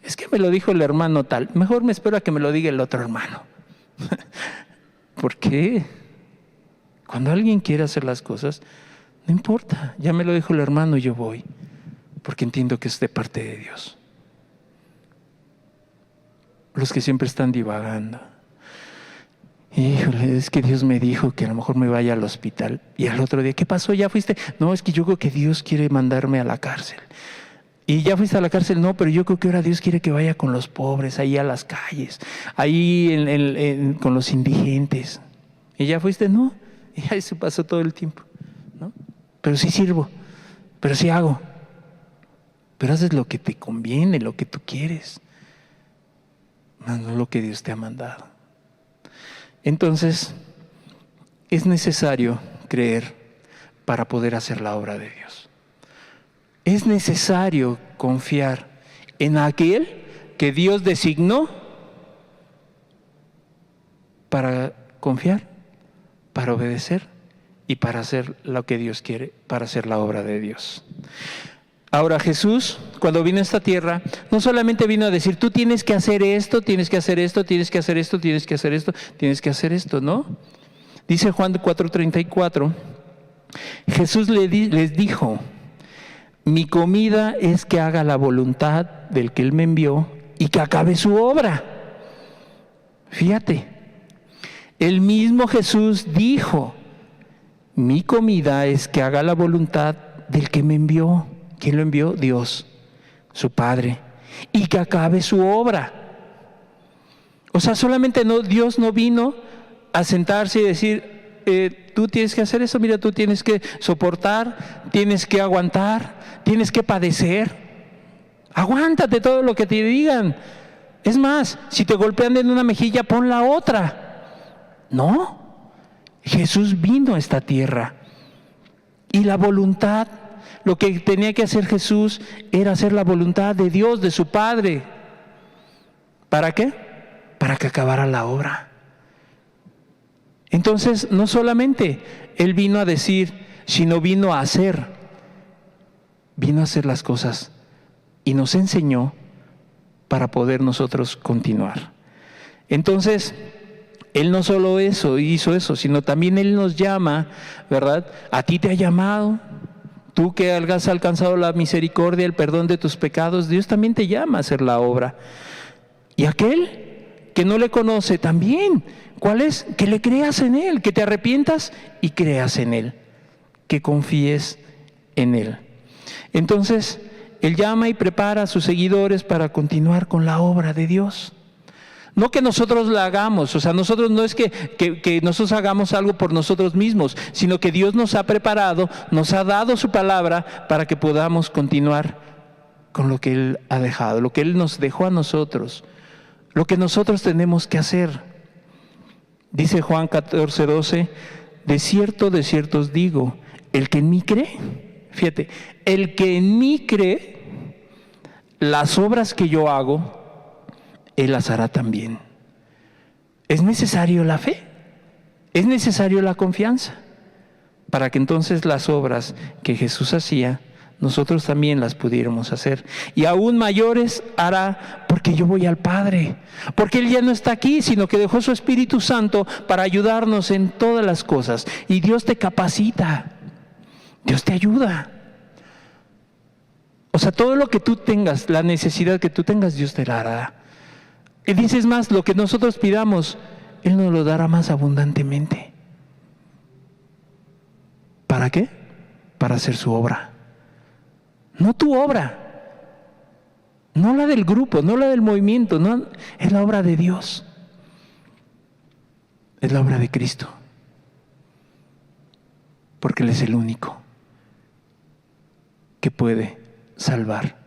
A: Es que me lo dijo el hermano tal. Mejor me espero a que me lo diga el otro hermano. ¿Por qué? Cuando alguien quiere hacer las cosas, no importa. Ya me lo dijo el hermano y yo voy. Porque entiendo que es de parte de Dios. Los que siempre están divagando. Híjole, es que Dios me dijo que a lo mejor me vaya al hospital. Y al otro día, ¿qué pasó? ¿Ya fuiste? No, es que yo creo que Dios quiere mandarme a la cárcel. ¿Y ya fuiste a la cárcel? No, pero yo creo que ahora Dios quiere que vaya con los pobres, ahí a las calles, ahí con los indigentes. ¿Y ya fuiste? No. Y ahí se pasó todo el tiempo, ¿no? Pero sí sirvo, pero sí hago. Pero haces lo que te conviene, lo que tú quieres, no lo que Dios te ha mandado. Entonces, es necesario creer para poder hacer la obra de Dios. Es necesario confiar en aquel que Dios designó para confiar, para obedecer y para hacer lo que Dios quiere, para hacer la obra de Dios. Ahora Jesús, cuando vino a esta tierra, no solamente vino a decir, tú tienes que hacer esto, tienes que hacer esto, tienes que hacer esto, tienes que hacer esto, tienes que hacer esto, ¿no? Dice Juan 4:34, Jesús les dijo, mi comida es que haga la voluntad del que Él me envió y que acabe su obra. Fíjate, el mismo Jesús dijo, mi comida es que haga la voluntad del que me envió. ¿Quién lo envió? Dios, su Padre, y que acabe su obra. O sea, solamente Dios no vino a sentarse y decir, tú tienes que hacer eso, mira, tú tienes que soportar, tienes que aguantar, tienes que padecer. Aguántate todo lo que te digan. Es más, si te golpean en una mejilla, pon la otra. No, Jesús vino a esta tierra y la voluntad, lo que tenía que hacer Jesús era hacer la voluntad de Dios, de su Padre. ¿Para qué? Para que acabara la obra. Entonces, no solamente Él vino a decir, sino vino a hacer. Vino a hacer las cosas y nos enseñó para poder nosotros continuar. Entonces, Él no solo hizo eso, sino también Él nos llama, ¿verdad? A ti te ha llamado. Tú que has alcanzado la misericordia, el perdón de tus pecados, Dios también te llama a hacer la obra. Y aquel que no le conoce también, ¿cuál es? Que le creas en Él, que te arrepientas y creas en Él, que confíes en Él. Entonces, Él llama y prepara a sus seguidores para continuar con la obra de Dios. No que nosotros la hagamos, o sea, nosotros no es que nosotros hagamos algo por nosotros mismos, sino que Dios nos ha preparado, nos ha dado su palabra para que podamos continuar con lo que Él ha dejado, lo que Él nos dejó a nosotros, lo que nosotros tenemos que hacer. Dice Juan 14:12, de cierto os digo, el que en mí cree, fíjate, el que en mí cree, las obras que yo hago, Él las hará también. Es necesario la fe, es necesario la confianza. para que entonces las obras que Jesús hacía, nosotros también las pudiéramos hacer. Y aún mayores hará, porque yo voy al Padre. Porque Él ya no está aquí, sino que dejó su Espíritu Santo para ayudarnos en todas las cosas. Y Dios te capacita, Dios te ayuda. O sea, todo lo que tú tengas, la necesidad que tú tengas, Dios te la hará. Y dices más, lo que nosotros pidamos, Él nos lo dará más abundantemente. ¿Para qué? Para hacer su obra. No tu obra, no la del grupo, no la del movimiento, no, es la obra de Dios. Es la obra de Cristo. Porque Él es el único que puede salvar.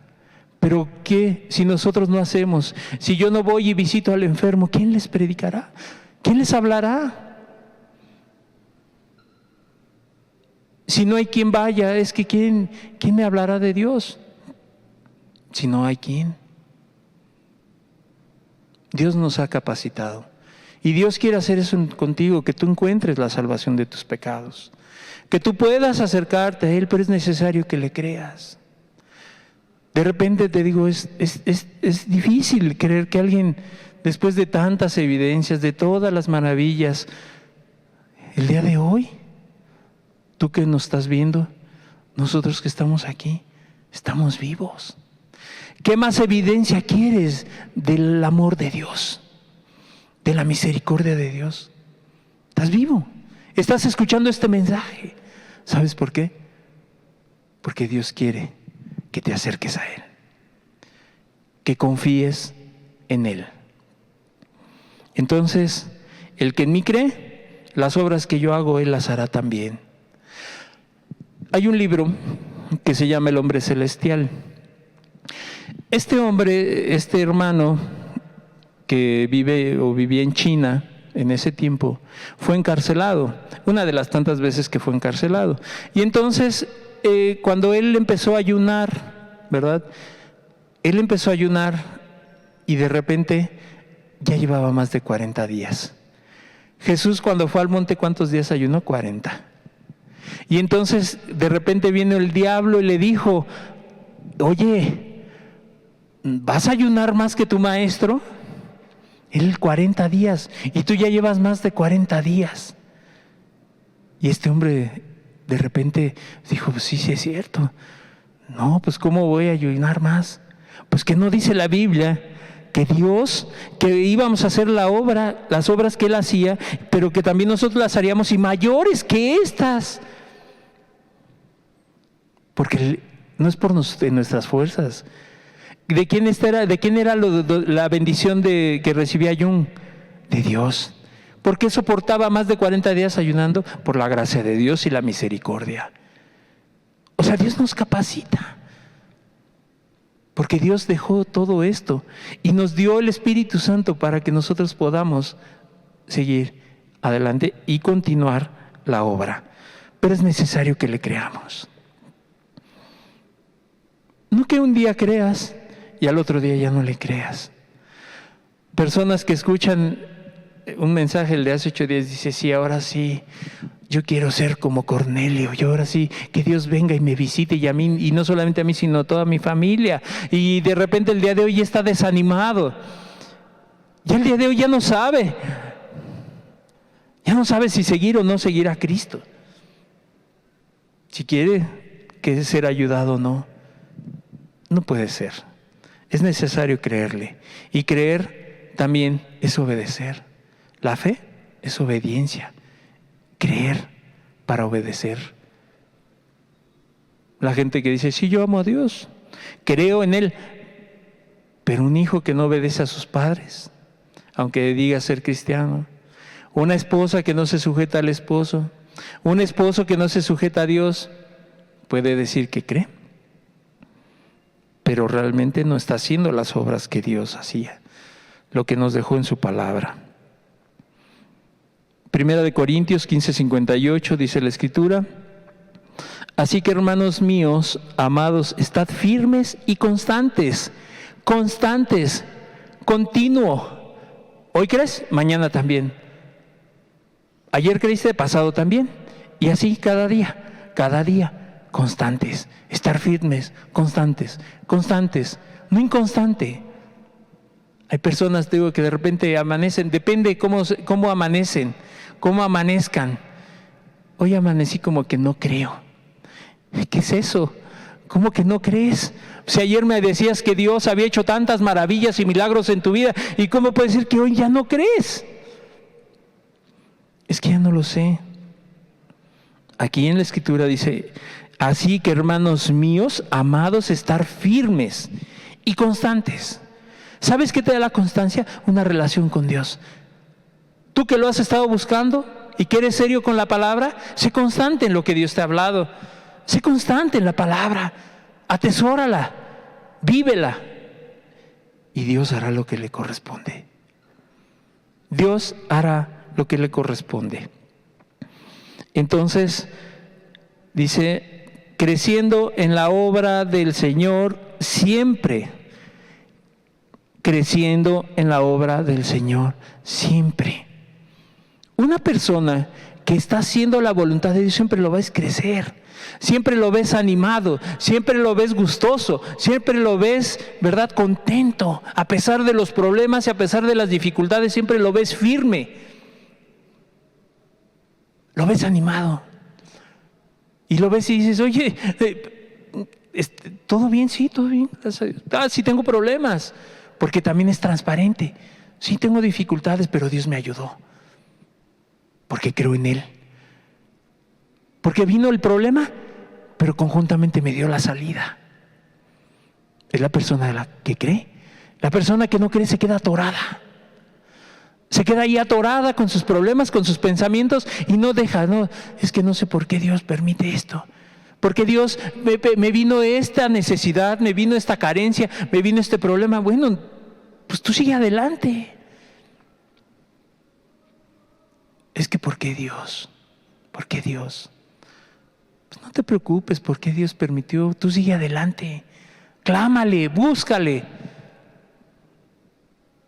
A: Pero ¿qué si nosotros no hacemos? Si yo no voy y visito al enfermo, ¿quién les predicará? ¿Quién les hablará? Si no hay quien vaya, es que ¿quién me hablará de Dios? Si no hay quien. Dios nos ha capacitado. Y Dios quiere hacer eso contigo, que tú encuentres la salvación de tus pecados. Que tú puedas acercarte a Él, pero es necesario que le creas. De repente te digo, es difícil creer que alguien, después de tantas evidencias, de todas las maravillas, el día de hoy, tú que nos estás viendo, nosotros que estamos aquí, estamos vivos. ¿Qué más evidencia quieres del amor de Dios? De la misericordia de Dios. Estás vivo. Estás escuchando este mensaje. ¿Sabes por qué? Porque Dios quiere que te acerques a Él. Que confíes en Él. Entonces, el que en mí cree, las obras que yo hago, Él las hará también. Hay un libro que se llama El hombre celestial. Este hombre, este hermano que vivía en China en ese tiempo, fue encarcelado, una de las tantas veces que fue encarcelado. Y entonces, cuando él empezó a ayunar, ¿verdad? Él empezó a ayunar y de repente ya llevaba más de 40 días. Jesús, cuando fue al monte, ¿cuántos días ayunó? 40. Y entonces de repente viene el diablo y le dijo: oye, ¿vas a ayunar más que tu maestro? Él 40 días y tú ya llevas más de 40 días. Y este hombre de repente dijo: pues sí es cierto. No, pues ¿cómo voy a ayunar más? Pues que no dice la Biblia que Dios, que íbamos a hacer la obra, las obras que Él hacía, pero que también nosotros las haríamos y mayores que estas. Porque no es por nuestras fuerzas. ¿De quién era la bendición que recibía Jung? De Dios. ¿Por qué soportaba más de 40 días ayunando? Por la gracia de Dios y la misericordia. O sea, Dios nos capacita. Porque Dios dejó todo esto y nos dio el Espíritu Santo para que nosotros podamos seguir adelante y continuar la obra. Pero es necesario que le creamos. No que un día creas y al otro día ya no le creas. Personas que escuchan un mensaje el de hace 8 días, dice: sí, ahora sí, yo quiero ser como Cornelio, yo ahora sí, que Dios venga y me visite, y a mí, y no solamente a mí, sino a toda mi familia. Y de repente el día de hoy ya está desanimado. Ya el día de hoy ya no sabe si seguir o no seguir a Cristo. Si quiere que ser ayudado o no. No puede ser. Es necesario creerle. Y creer también es obedecer. La fe es obediencia. Creer para obedecer. La gente que dice: sí, yo amo a Dios, creo en Él. Pero un hijo que no obedece a sus padres, aunque diga ser cristiano. Una esposa que no se sujeta al esposo. Un esposo que no se sujeta a Dios. Puede decir que cree, pero realmente no está haciendo las obras que Dios hacía, lo que nos dejó en su palabra. Primera de Corintios 15:58 dice la Escritura: así que, hermanos míos, amados, estad firmes y constantes, continuo. Hoy crees, mañana también. Ayer creíste, pasado también. Y así cada día, constantes, estar firmes, constantes, no inconstante. Hay personas, digo, que de repente amanecen, depende cómo amanecen, cómo amanezcan. Hoy amanecí como que no creo. ¿Qué es eso? ¿Cómo que no crees? Si ayer me decías que Dios había hecho tantas maravillas y milagros en tu vida, ¿y cómo puede ser que hoy ya no crees? Es que ya no lo sé. Aquí en la Escritura dice, así que hermanos míos, amados, estar firmes y constantes. ¿Sabes qué te da la constancia? Una relación con Dios. Tú que lo has estado buscando y que eres serio con la palabra, sé constante en lo que Dios te ha hablado. Sé constante en la palabra, atesórala, vívela, y Dios hará lo que le corresponde. Dios hará lo que le corresponde. Entonces, dice, creciendo en la obra del Señor siempre. Creciendo en la obra del Señor siempre. Una persona que está haciendo la voluntad de Dios siempre lo ves crecer. Siempre lo ves animado, siempre lo ves gustoso, siempre lo ves, ¿verdad?, contento. A pesar de los problemas y a pesar de las dificultades, siempre lo ves firme. Lo ves animado. Y lo ves y dices, oye, ¿todo bien? Sí, todo bien. Sí tengo problemas, porque también es transparente. Sí tengo dificultades, pero Dios me ayudó. Porque creo en Él. Porque vino el problema, pero conjuntamente me dio la salida. Es la persona la que cree. La persona que no cree se queda atorada. Se queda ahí atorada con sus problemas, con sus pensamientos y no deja, no, es que no sé por qué Dios permite esto. Porque Dios me vino esta necesidad, me vino esta carencia, me vino este problema. Bueno, pues tú sigue adelante. Es que ¿por qué Dios? ¿Por qué Dios? Pues no te preocupes, ¿por qué Dios permitió? Tú sigue adelante. Clámale, búscale.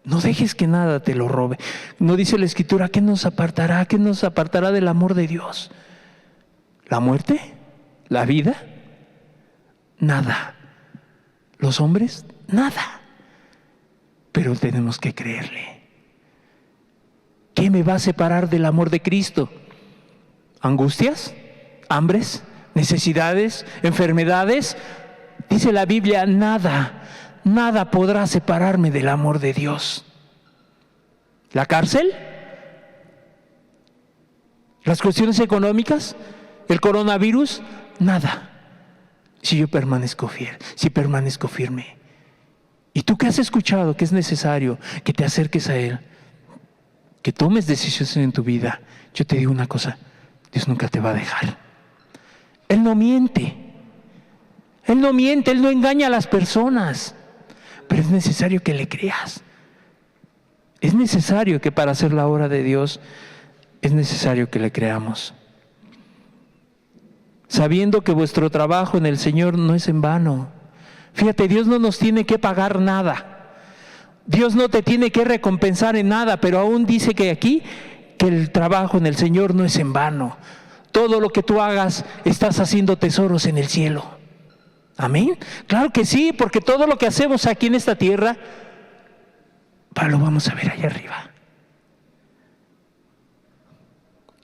A: No dejes que nada te lo robe. No dice la Escritura, ¿qué nos apartará? ¿Qué nos apartará del amor de Dios? ¿La muerte? ¿La vida? Nada. ¿Los hombres? Nada. Pero tenemos que creerle. ¿Qué me va a separar del amor de Cristo? ¿Angustias? ¿Hambres? ¿Necesidades? ¿Enfermedades? Dice la Biblia, nada podrá separarme del amor de Dios. ¿La cárcel? ¿Las cuestiones económicas? ¿El coronavirus? Nada. Si yo permanezco fiel, si permanezco firme. Y tú que has escuchado que es necesario que te acerques a Él, que tomes decisiones en tu vida, yo te digo una cosa, Dios nunca te va a dejar. Él no miente. Él no miente, Él no engaña a las personas. Pero es necesario que le creas. Es necesario que para hacer la obra de Dios, es necesario que le creamos. Sabiendo que vuestro trabajo en el Señor no es en vano. Fíjate, Dios no nos tiene que pagar nada. Dios no te tiene que recompensar en nada, pero aún dice que aquí, que el trabajo en el Señor no es en vano. Todo lo que tú hagas, estás haciendo tesoros en el cielo. ¿Amén? Claro que sí, porque todo lo que hacemos aquí en esta tierra, lo vamos a ver allá arriba.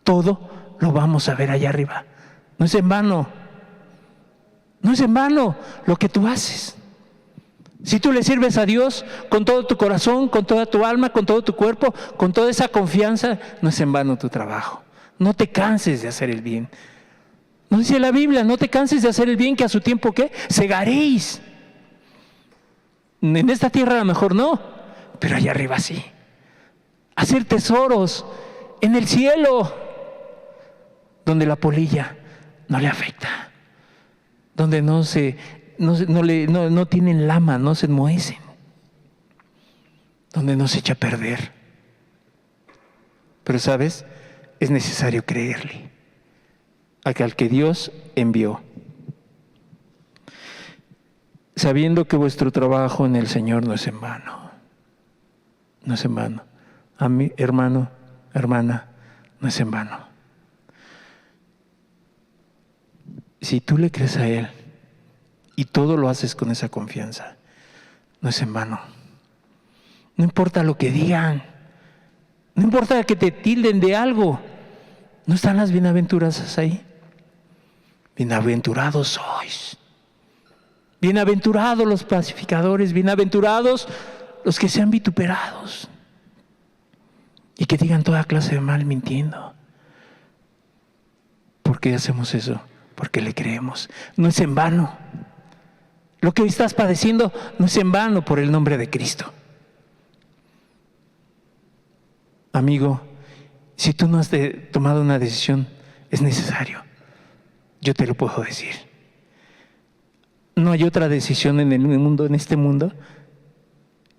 A: Todo lo vamos a ver allá arriba. No es en vano. No es en vano lo que tú haces. Si tú le sirves a Dios con todo tu corazón, con toda tu alma, con todo tu cuerpo, con toda esa confianza, no es en vano tu trabajo. No te canses de hacer el bien. No dice la Biblia, no te canses de hacer el bien, que a su tiempo, ¿qué? Segaréis. En esta tierra a lo mejor no, pero allá arriba sí. Hacer tesoros en el cielo, donde la polilla no le afecta, donde no tienen lama, no se enmohecen, donde no se echa a perder. Pero ¿sabes? Es necesario creerle al que Dios envió, sabiendo que vuestro trabajo en el Señor no es en vano. No es en vano. A mí, hermano, hermana, no es en vano. si tú le crees a Él y todo lo haces con esa confianza, no es en vano. No importa lo que digan, no importa que te tilden de algo, ¿no están las bienaventuranzas ahí? Bienaventurados sois. Bienaventurados los pacificadores, bienaventurados los que sean vituperados y que digan toda clase de mal mintiendo. ¿Por qué hacemos eso? Porque le creemos. No es en vano. Lo que hoy estás padeciendo no es en vano por el nombre de Cristo. Amigo, si tú no has tomado una decisión, es necesario. Yo te lo puedo decir. No hay otra decisión en el mundo, en este mundo,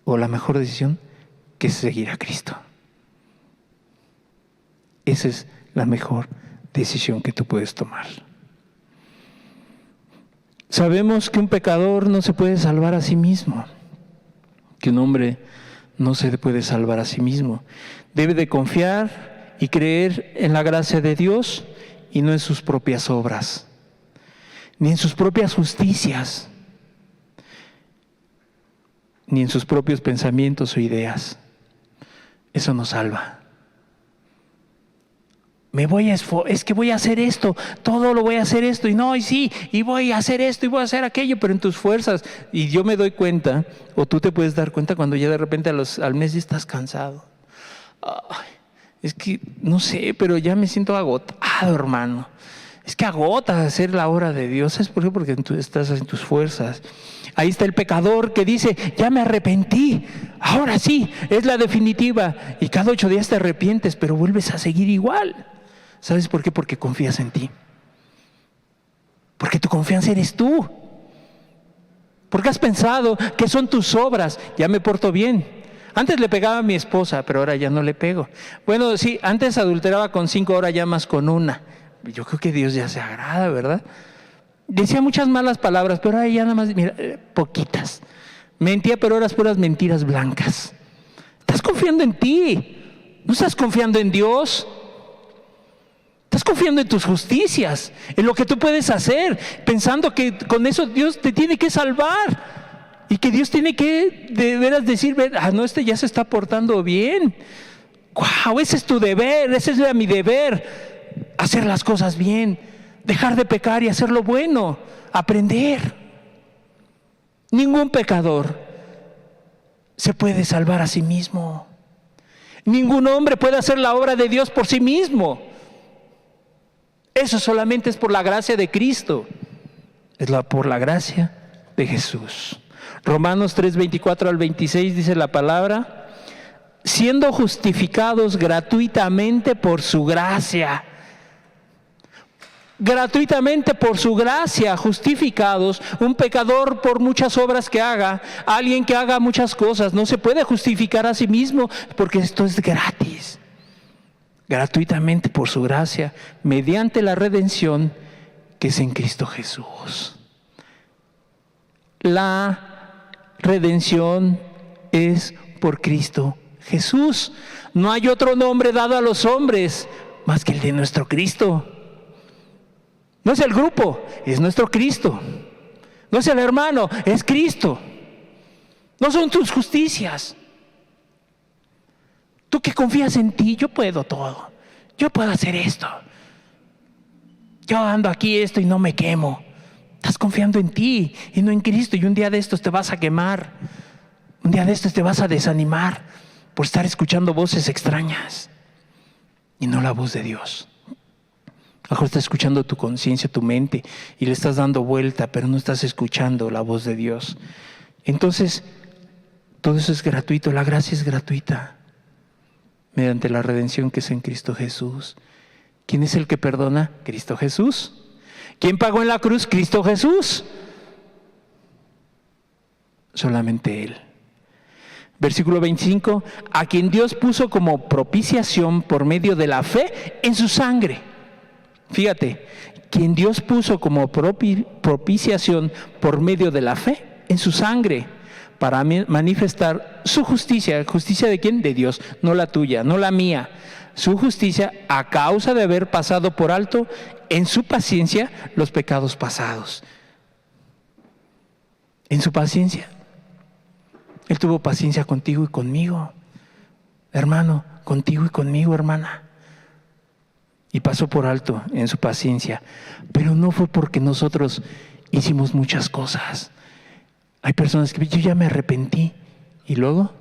A: o la mejor decisión, que es seguir a Cristo. Esa es la mejor decisión que tú puedes tomar. Sabemos que un pecador no se puede salvar a sí mismo, que un hombre no se puede salvar a sí mismo. Debe de confiar y creer en la gracia de Dios y no en sus propias obras, ni en sus propias justicias, ni en sus propios pensamientos o ideas. Eso no salva. Es que voy a hacer esto, todo lo voy a hacer esto, y voy a hacer esto y voy a hacer aquello, pero en tus fuerzas. Y yo me doy cuenta, o tú te puedes dar cuenta cuando ya de repente al mes ya estás cansado. Ay, es que no sé, pero ya me siento agotado, hermano. Es que agota hacer la obra de Dios. ¿Sabes por qué? Porque tú estás en tus fuerzas. Ahí está el pecador que dice, ya me arrepentí, ahora sí, es la definitiva. Y cada 8 días te arrepientes, pero vuelves a seguir igual. ¿Sabes por qué? Porque confías en ti. Porque tu confianza eres tú. Porque has pensado que son tus obras. Ya me porto bien. Antes le pegaba a mi esposa, pero ahora ya no le pego. Bueno, sí, antes adulteraba con 5, ahora ya más con 1. Yo creo que Dios ya se agrada, ¿verdad? Decía muchas malas palabras, pero ahora ya nada más, mira, poquitas. Mentía, pero eran puras mentiras blancas. Estás confiando en ti. No estás confiando en Dios. Estás confiando en tus justicias, en lo que tú puedes hacer, pensando que con eso Dios te tiene que salvar y que Dios tiene que de veras decir, no, este ya se está portando bien. ¡Guau! Ese es tu deber, ese es mi deber, hacer las cosas bien, dejar de pecar y hacer lo bueno, aprender. Ningún pecador se puede salvar a sí mismo. Ningún hombre puede hacer la obra de Dios por sí mismo. Eso solamente es por la gracia de Cristo. Por la gracia de Jesús. Romanos 3, 24 al 26 dice la palabra, siendo justificados gratuitamente por su gracia. Gratuitamente por su gracia, justificados. Un pecador por muchas obras que haga, alguien que haga muchas cosas, no se puede justificar a sí mismo porque esto es gratis. Gratuitamente por su gracia, mediante la redención que es en Cristo Jesús. La redención es por Cristo Jesús. No hay otro nombre dado a los hombres más que el de nuestro Cristo. No es el grupo, es nuestro Cristo. No es el hermano, es Cristo. No son tus justicias. Tú que confías en ti, yo puedo todo. Yo puedo hacer esto. Yo ando aquí esto y no me quemo. Estás confiando en ti y no en Cristo. Y un día de estos te vas a quemar. Un día de estos te vas a desanimar por estar escuchando voces extrañas y no la voz de Dios. A lo mejor estás escuchando tu conciencia, tu mente y le estás dando vuelta, pero no estás escuchando la voz de Dios. Entonces, todo eso es gratuito. La gracia es gratuita. Mediante la redención que es en Cristo Jesús. ¿Quién es el que perdona? Cristo Jesús. ¿Quién pagó en la cruz? Cristo Jesús. Solamente Él. Versículo 25, a quien Dios puso como propiciación por medio de la fe en su sangre. Fíjate, quien Dios puso como propiciación por medio de la fe en su sangre, para manifestar su justicia. ¿Justicia de quién? De Dios, no la tuya, no la mía. su justicia a causa de haber pasado por alto en su paciencia los pecados pasados. En su paciencia. Él tuvo paciencia contigo y conmigo, hermano, contigo y conmigo, hermana. Y pasó por alto en su paciencia. Pero no fue porque nosotros hicimos muchas cosas. Hay personas que yo ya me arrepentí. ¿Y luego?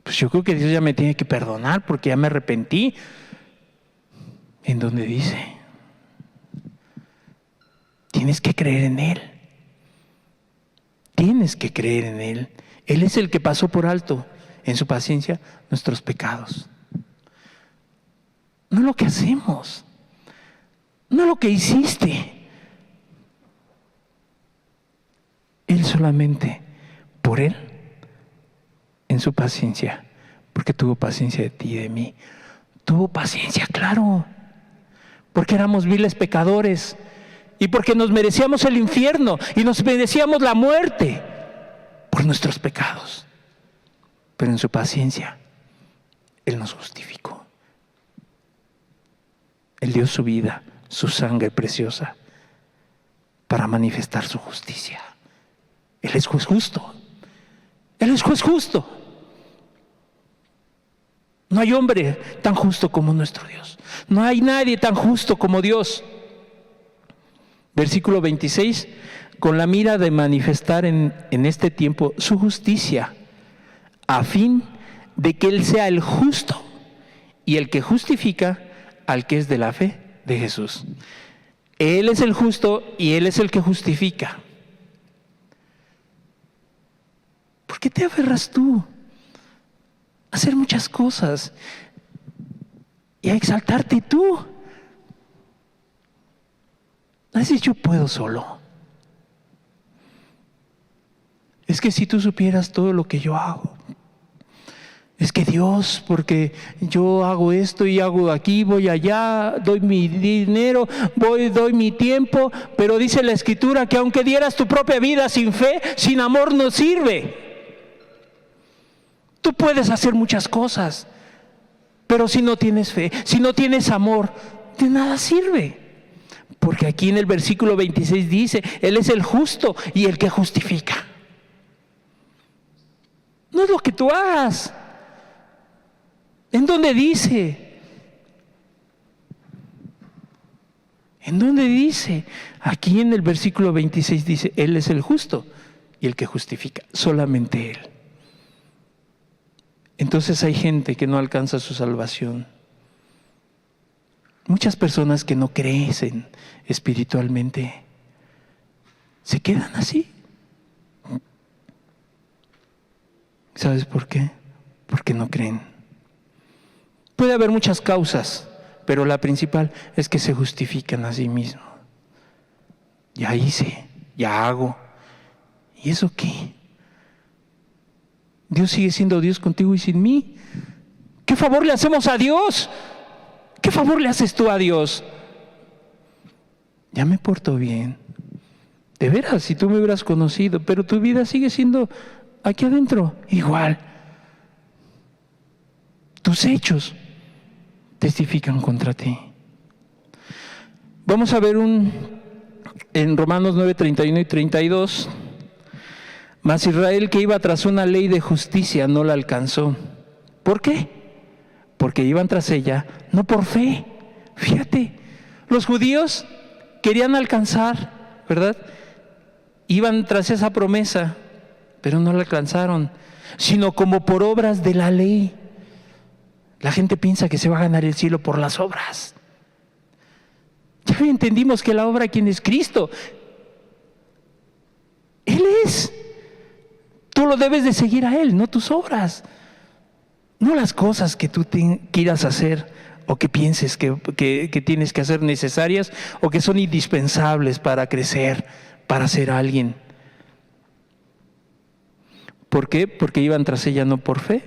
A: Pues yo creo que Dios ya me tiene que perdonar porque ya me arrepentí. ¿En dónde dice? Tienes que creer en Él. Tienes que creer en Él. Él es el que pasó por alto en su paciencia nuestros pecados. No lo que hacemos, no lo que hiciste. Él solamente, por Él, en su paciencia, porque tuvo paciencia de ti y de mí. Tuvo paciencia, claro, porque éramos viles pecadores y porque nos merecíamos el infierno y nos merecíamos la muerte por nuestros pecados. Pero en su paciencia, Él nos justificó. Él dio su vida, su sangre preciosa, para manifestar su justicia. Él es juez justo. Él es juez justo. No hay hombre tan justo como nuestro Dios. No hay nadie tan justo como Dios. Versículo 26, con la mira de manifestar en este tiempo su justicia, a fin de que Él sea el justo y el que justifica al que es de la fe de Jesús. Él es el justo y Él es el que justifica. ¿Por qué te aferras tú a hacer muchas cosas y a exaltarte tú? A decir, yo puedo solo. Es que si tú supieras todo lo que yo hago. Es que Dios, porque yo hago esto y hago aquí, voy allá, doy mi dinero, doy mi tiempo, pero dice la Escritura que aunque dieras tu propia vida sin fe, sin amor no sirve. Tú puedes hacer muchas cosas, pero si no tienes fe, si no tienes amor, de nada sirve. Porque aquí en el versículo 26 dice, Él es el justo y el que justifica. No es lo que tú hagas. ¿En dónde dice? ¿En dónde dice? Aquí en el versículo 26 dice, Él es el justo y el que justifica, solamente Él. Entonces hay gente que no alcanza su salvación. Muchas personas que no crecen espiritualmente se quedan así. ¿Sabes por qué? Porque no creen. Puede haber muchas causas, pero la principal es que se justifican a sí mismos. Ya hice, ya hago. ¿Y eso qué? Dios sigue siendo Dios contigo y sin mí. ¿Qué favor le hacemos a Dios? ¿Qué favor le haces tú a Dios? Ya me porto bien. De veras, si tú me hubieras conocido, pero tu vida sigue siendo aquí adentro igual. Tus hechos testifican contra ti. Vamos a ver en Romanos 9, 31 y 32. Mas Israel, que iba tras una ley de justicia, no la alcanzó. ¿Por qué? Porque iban tras ella, no por fe. Fíjate, los judíos querían alcanzar, ¿verdad? Iban tras esa promesa, pero no la alcanzaron, sino como por obras de la ley. La gente piensa que se va a ganar el cielo por las obras. Ya entendimos que la obra, ¿quién es? Cristo. Él es. Tú lo debes de seguir a Él, no tus obras. No las cosas que tú quieras hacer o que pienses que tienes que hacer necesarias o que son indispensables para crecer, para ser alguien. ¿Por qué? Porque iban tras ella no por fe,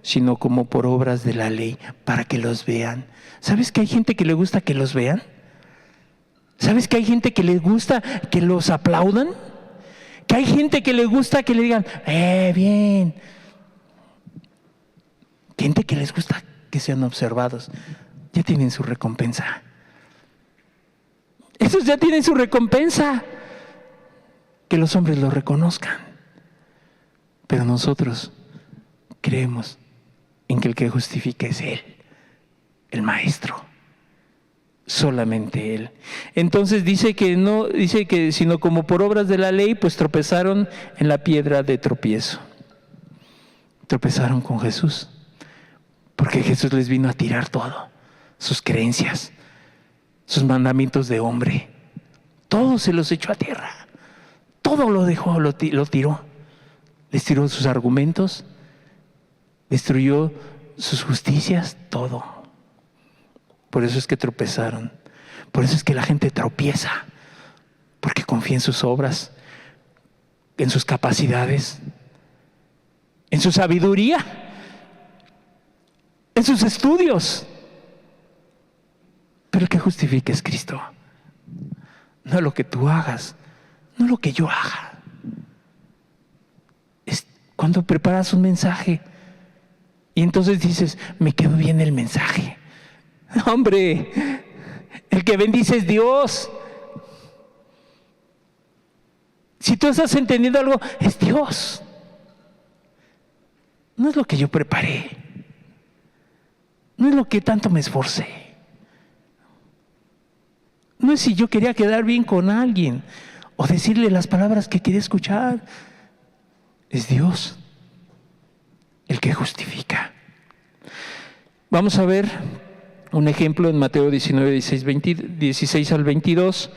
A: sino como por obras de la ley, para que los vean. ¿Sabes que hay gente que le gusta que los vean? ¿Sabes que hay gente que le gusta que los aplaudan? Que hay gente que le gusta que le digan, bien. Gente que les gusta que sean observados, ya tienen su recompensa. Esos ya tienen su recompensa. Que los hombres lo reconozcan. Pero nosotros creemos en que el que justifica es Él, el Maestro. Solamente Él. Entonces dice que sino como por obras de la ley, pues tropezaron en la piedra de tropiezo. Tropezaron con Jesús. Porque Jesús les vino a tirar todo. Sus creencias, sus mandamientos de hombre. Todo se los echó a tierra. Todo lo dejó, lo tiró. Les tiró sus argumentos, destruyó sus justicias, todo. Por eso es que tropezaron. Por eso es que la gente tropieza. Porque confía en sus obras, en sus capacidades, en su sabiduría, en sus estudios. Pero el que justifica es Cristo. No lo que tú hagas, no lo que yo haga. Es cuando preparas un mensaje y entonces dices, me quedó bien el mensaje. Hombre, el que bendice es Dios. Si tú estás entendiendo algo, es Dios. No es lo que yo preparé. No es lo que tanto me esforcé. No es si yo quería quedar bien con alguien o decirle las palabras que quería escuchar. Es Dios el que justifica. Vamos a ver un ejemplo en Mateo 19, 16 al 22.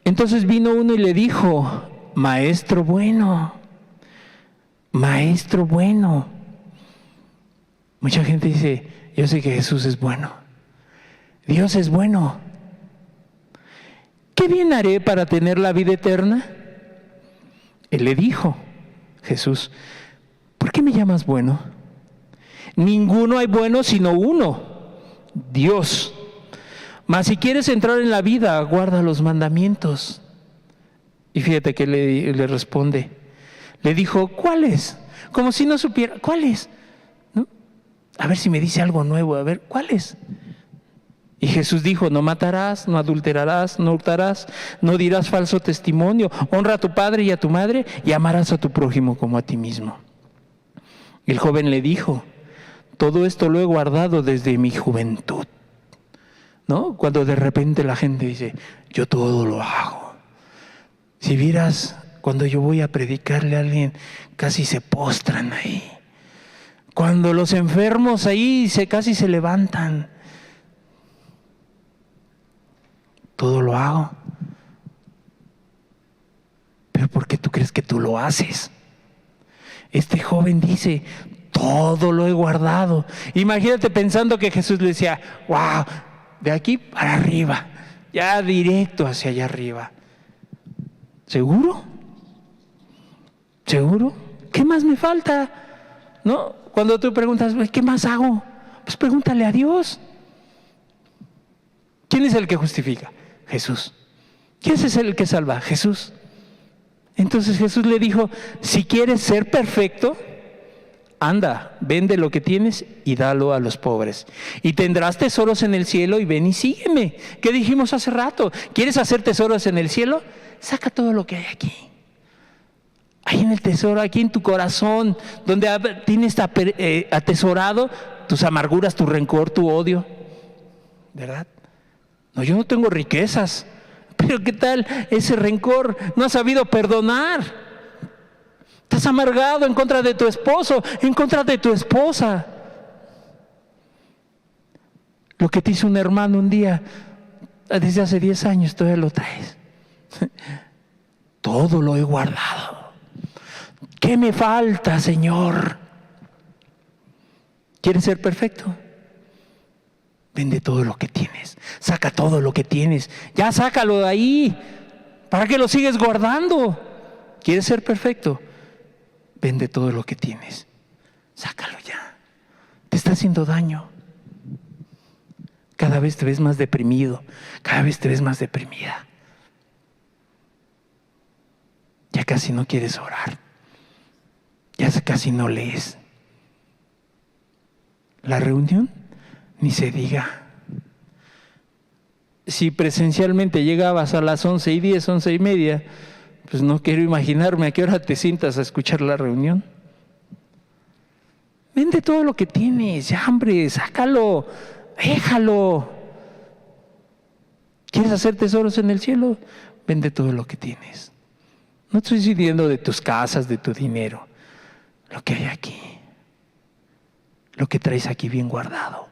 A: Entonces vino uno y le dijo, Maestro bueno, Maestro bueno. Mucha gente dice, yo sé que Jesús es bueno. Dios es bueno. ¿Qué bien haré para tener la vida eterna? Él le dijo, Jesús, ¿por qué me llamas bueno? Ninguno hay bueno sino uno, Dios. Mas si quieres entrar en la vida, guarda los mandamientos. Y fíjate que le responde. Le dijo, ¿cuáles? Como si no supiera, ¿cuáles? ¿No? A ver si me dice algo nuevo, a ver, ¿cuáles? Y Jesús dijo, no matarás, no adulterarás, no hurtarás, no dirás falso testimonio, honra a tu padre y a tu madre y amarás a tu prójimo como a ti mismo. Y el joven le dijo, todo esto lo he guardado desde mi juventud. ¿No? Cuando de repente la gente dice, yo todo lo hago. Si vieras, cuando yo voy a predicarle a alguien, casi se postran ahí. Cuando los enfermos ahí casi se levantan. Todo lo hago. Pero ¿por qué tú crees que tú lo haces? Este joven dice, todo lo he guardado. Imagínate pensando que Jesús le decía, wow, de aquí para arriba, ya directo hacia allá arriba. ¿Seguro? ¿Seguro? ¿Qué más me falta? ¿No? Cuando tú preguntas, ¿qué más hago? Pues pregúntale a Dios. ¿Quién es el que justifica? Jesús. ¿Quién es el que salva? Jesús. Entonces Jesús le dijo, si quieres ser perfecto, anda, vende lo que tienes y dalo a los pobres. Y tendrás tesoros en el cielo y ven y sígueme. ¿Qué dijimos hace rato? ¿Quieres hacer tesoros en el cielo? Saca todo lo que hay aquí. Ahí en el tesoro, aquí en tu corazón, donde tienes atesorado tus amarguras, tu rencor, tu odio. ¿Verdad? No, yo no tengo riquezas. Pero ¿qué tal ese rencor? No has sabido perdonar. Estás amargado en contra de tu esposo, en contra de tu esposa. Lo que te hizo un hermano un día, desde hace 10 años, todavía lo traes. Todo lo he guardado. ¿Qué me falta, Señor? ¿Quieres ser perfecto? Vende todo lo que tienes. Saca todo lo que tienes. Ya sácalo de ahí. ¿Para qué lo sigues guardando? ¿Quieres ser perfecto? Vende todo lo que tienes. Sácalo ya. Te está haciendo daño. Cada vez te ves más deprimido. Cada vez te ves más deprimida. Ya casi no quieres orar. Ya casi no lees. La reunión ni se diga. Si presencialmente llegabas a las 11:10, 11:30, pues no quiero imaginarme a qué hora te sientas a escuchar la reunión. Vende todo lo que tienes, ya, hombre, sácalo, déjalo. ¿Quieres hacer tesoros en el cielo? Vende todo lo que tienes. No estoy diciendo de tus casas, de tu dinero, lo que hay aquí, lo que traes aquí bien guardado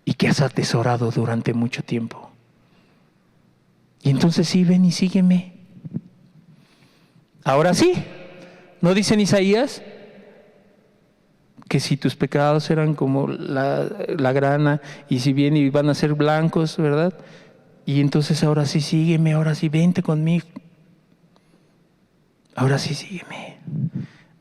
A: y que has atesorado durante mucho tiempo. Y entonces sí, ven y sígueme. Ahora sí, ¿no dice en Isaías que si tus pecados eran como la grana y si bien y van a ser blancos, ¿verdad? Y entonces ahora sí sígueme, ahora sí vente conmigo. Ahora sí sígueme,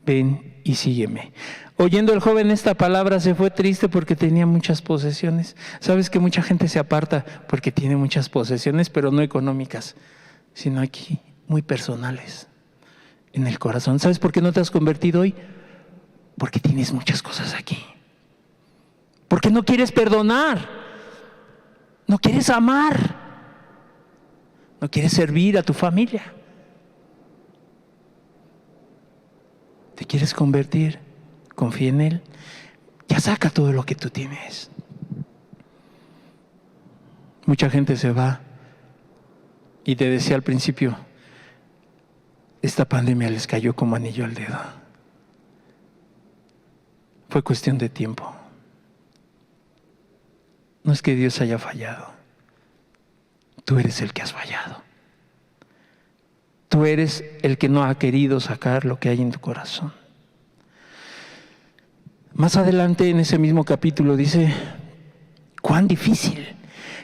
A: ven y sígueme. Oyendo el joven esta palabra se fue triste porque tenía muchas posesiones. ¿Sabes que mucha gente se aparta porque tiene muchas posesiones, pero no económicas, sino aquí, muy personales, en el corazón? ¿Sabes por qué no te has convertido hoy? Porque tienes muchas cosas aquí. Porque no quieres perdonar, no quieres amar, no quieres servir a tu familia. ¿Te quieres convertir? Confía en Él. Ya saca todo lo que tú tienes. Mucha gente se va. Y te decía al principio, esta pandemia les cayó como anillo al dedo. Fue cuestión de tiempo. No es que Dios haya fallado. Tú eres el que has fallado. Tú eres el que no ha querido sacar lo que hay en tu corazón. Más adelante en ese mismo capítulo dice, cuán difícil,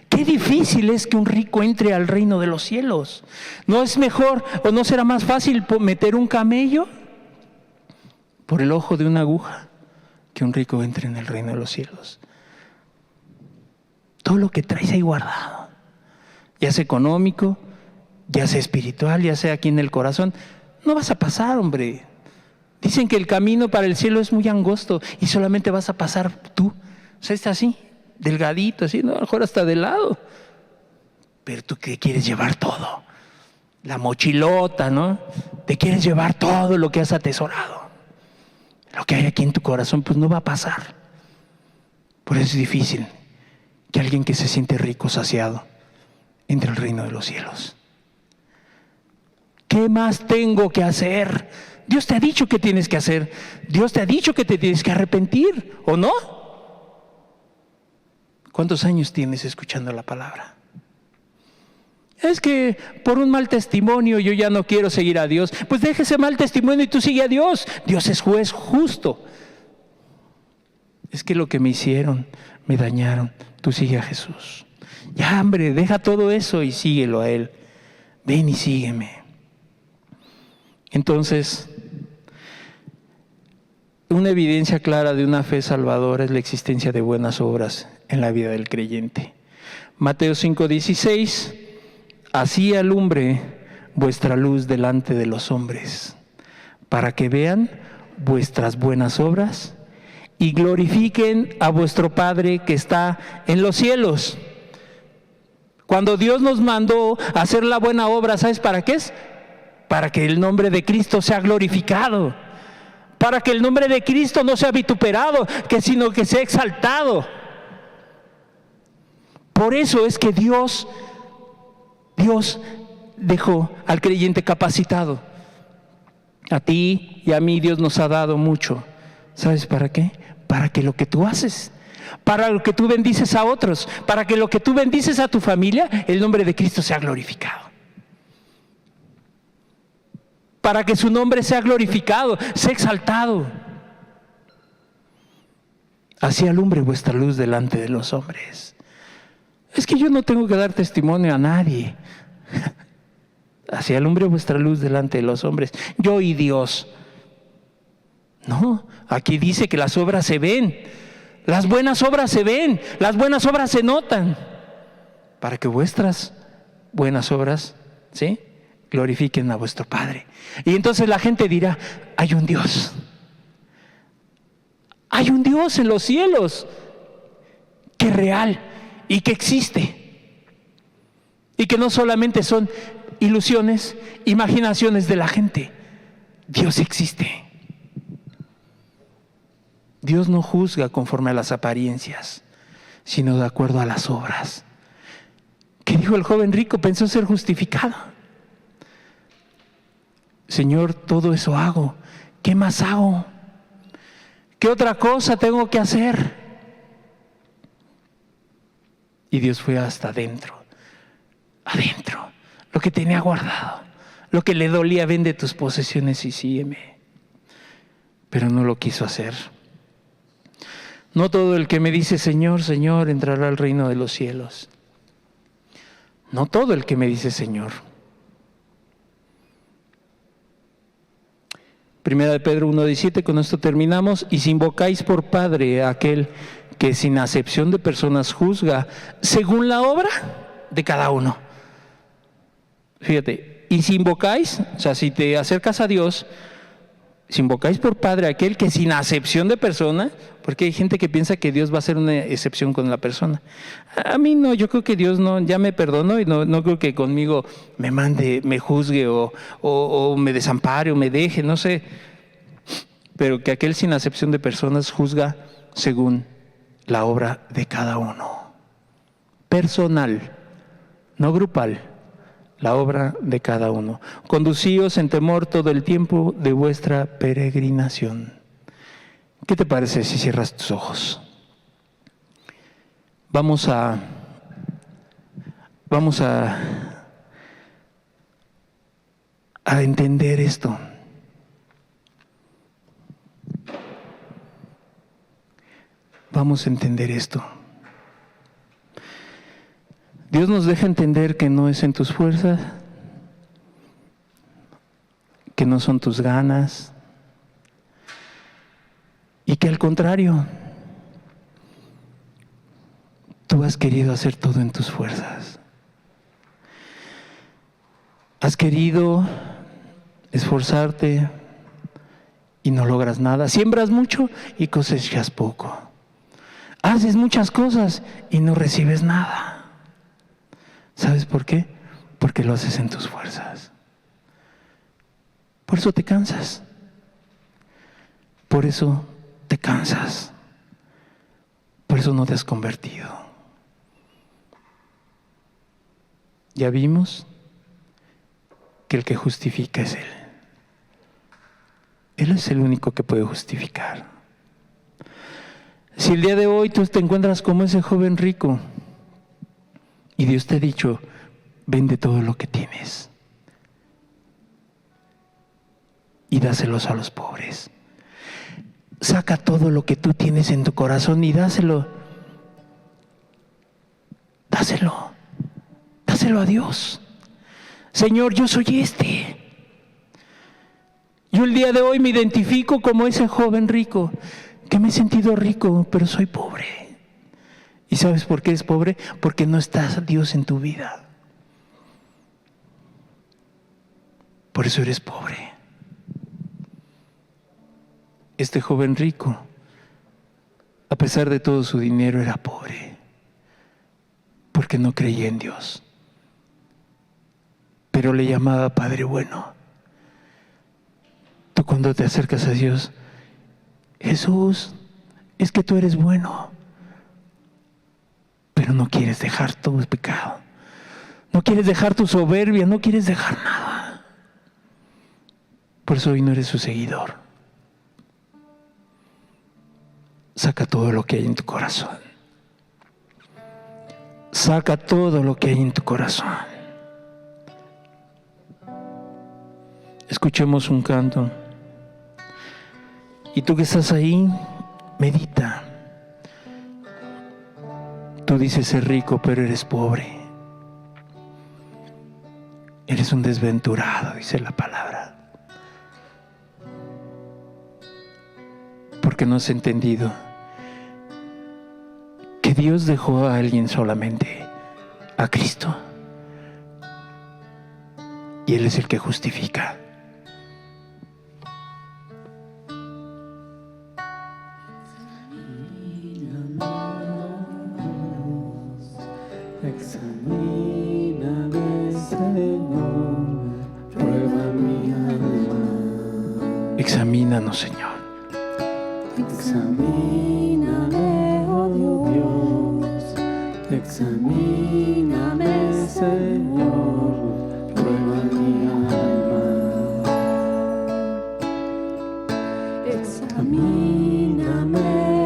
A: qué difícil es que un rico entre al reino de los cielos. ¿No es mejor o no será más fácil meter un camello por el ojo de una aguja que un rico entre en el reino de los cielos? Todo lo que traes ahí guardado, ya sea económico, ya sea espiritual, ya sea aquí en el corazón, no vas a pasar, hombre. Dicen que el camino para el cielo es muy angosto y solamente vas a pasar tú. O sea, está así, delgadito, así, ¿no? A lo mejor hasta de lado. Pero tú que quieres llevar todo, la mochilota, ¿no? Te quieres llevar todo lo que has atesorado. Lo que hay aquí en tu corazón, pues no va a pasar. Por eso es difícil que alguien que se siente rico, saciado, entre al reino de los cielos. ¿Qué más tengo que hacer? Dios te ha dicho que tienes que hacer. Dios te ha dicho que te tienes que arrepentir, ¿o no? ¿Cuántos años tienes escuchando la palabra? Es que por un mal testimonio yo ya no quiero seguir a Dios. Pues deja ese mal testimonio y tú sigue a Dios. Dios es juez justo. Es que lo que me hicieron, me dañaron. Tú sigue a Jesús. Ya, hombre, deja todo eso y síguelo a Él. Ven y sígueme. Entonces, una evidencia clara de una fe salvadora es la existencia de buenas obras en la vida del creyente. Mateo 5:16, así alumbre vuestra luz delante de los hombres, para que vean vuestras buenas obras y glorifiquen a vuestro Padre que está en los cielos. Cuando Dios nos mandó a hacer la buena obra, ¿sabes para qué es? Para que el nombre de Cristo sea glorificado, para que el nombre de Cristo no sea vituperado, sino que sea exaltado. Por eso es que Dios dejó al creyente capacitado. A ti y a mí Dios nos ha dado mucho. ¿Sabes para qué? Para que lo que tú haces, para lo que tú bendices a otros, para que lo que tú bendices a tu familia, el nombre de Cristo sea glorificado. Para que su nombre sea glorificado, sea exaltado. Así alumbre vuestra luz delante de los hombres. Es que yo no tengo que dar testimonio a nadie. Así alumbre vuestra luz delante de los hombres. Yo y Dios. No, aquí dice que las obras se ven. Las buenas obras se ven. Las buenas obras se notan. Para que vuestras buenas obras, ¿sí?, glorifiquen a vuestro Padre. Y entonces la gente dirá, hay un Dios. Hay un Dios en los cielos que es real y que existe. Y que no solamente son ilusiones, imaginaciones de la gente. Dios existe. Dios no juzga conforme a las apariencias, sino de acuerdo a las obras. ¿Qué dijo el joven rico? Pensó ser justificado. Señor, todo eso hago. ¿Qué más hago? ¿Qué otra cosa tengo que hacer? Y Dios fue hasta adentro. Lo que tenía guardado, lo que le dolía: vende tus posesiones y sígueme. Pero no lo quiso hacer. No todo el que me dice Señor, Señor, entrará al reino de los cielos. No todo el que me dice Señor. Primera de Pedro 1:17, con esto terminamos. Y si invocáis por Padre a aquel que sin acepción de personas juzga según la obra de cada uno. Fíjate, y si invocáis, o sea, si te acercas a Dios, si invocáis por Padre a aquel que sin acepción de persona, porque hay gente que piensa que Dios va a hacer una excepción con la persona. A mí no, yo creo que Dios no, ya me perdonó y no creo que conmigo me mande, me juzgue o me desampare o me deje, no sé. Pero que aquel sin acepción de personas juzga según la obra de cada uno. Personal, no grupal, la obra de cada uno. Conducíos en temor todo el tiempo de vuestra peregrinación. ¿Qué te parece si cierras tus ojos? Vamos a entender esto. Vamos a entender esto. Dios nos deja entender que no es en tus fuerzas, que no son tus ganas, y que al contrario, tú has querido hacer todo en tus fuerzas. Has querido esforzarte y no logras nada. Siembras mucho y cosechas poco. Haces muchas cosas y no recibes nada. ¿Sabes por qué? Porque lo haces en tus fuerzas. Por eso te cansas. Por eso te cansas. Por eso no te has convertido. Ya vimos que el que justifica es Él. Él es el único que puede justificar. Si el día de hoy tú te encuentras como ese joven rico y Dios te ha dicho, vende todo lo que tienes y dáselos a los pobres. Saca todo lo que tú tienes en tu corazón y dáselo. Dáselo a Dios. Señor, yo soy este. Yo el día de hoy me identifico como ese joven rico, que me he sentido rico, pero soy pobre. ¿Y sabes por qué eres pobre? Porque no está Dios en tu vida. Por eso eres pobre. Este joven rico, a pesar de todo su dinero, era pobre, porque no creía en Dios. Pero le llamaba Padre bueno. Tú cuando te acercas a Dios, Jesús, es que tú eres bueno, pero no quieres dejar tu pecado, no quieres dejar tu soberbia, no quieres dejar nada. Por eso hoy no eres su seguidor. Saca todo lo que hay en tu corazón. Saca todo lo que hay en tu corazón. Escuchemos un canto. Y tú que estás ahí, medita. Tú dices ser rico, pero eres pobre. Eres un desventurado, dice la palabra. Porque no has entendido que Dios dejó a alguien solamente, a Cristo. Y Él es el que justifica.
B: Examíname, Señor, prueba mi alma.
A: Examínanos, Señor.
B: Examíname, oh Dios, examíname, Señor, prueba mi alma. Examíname,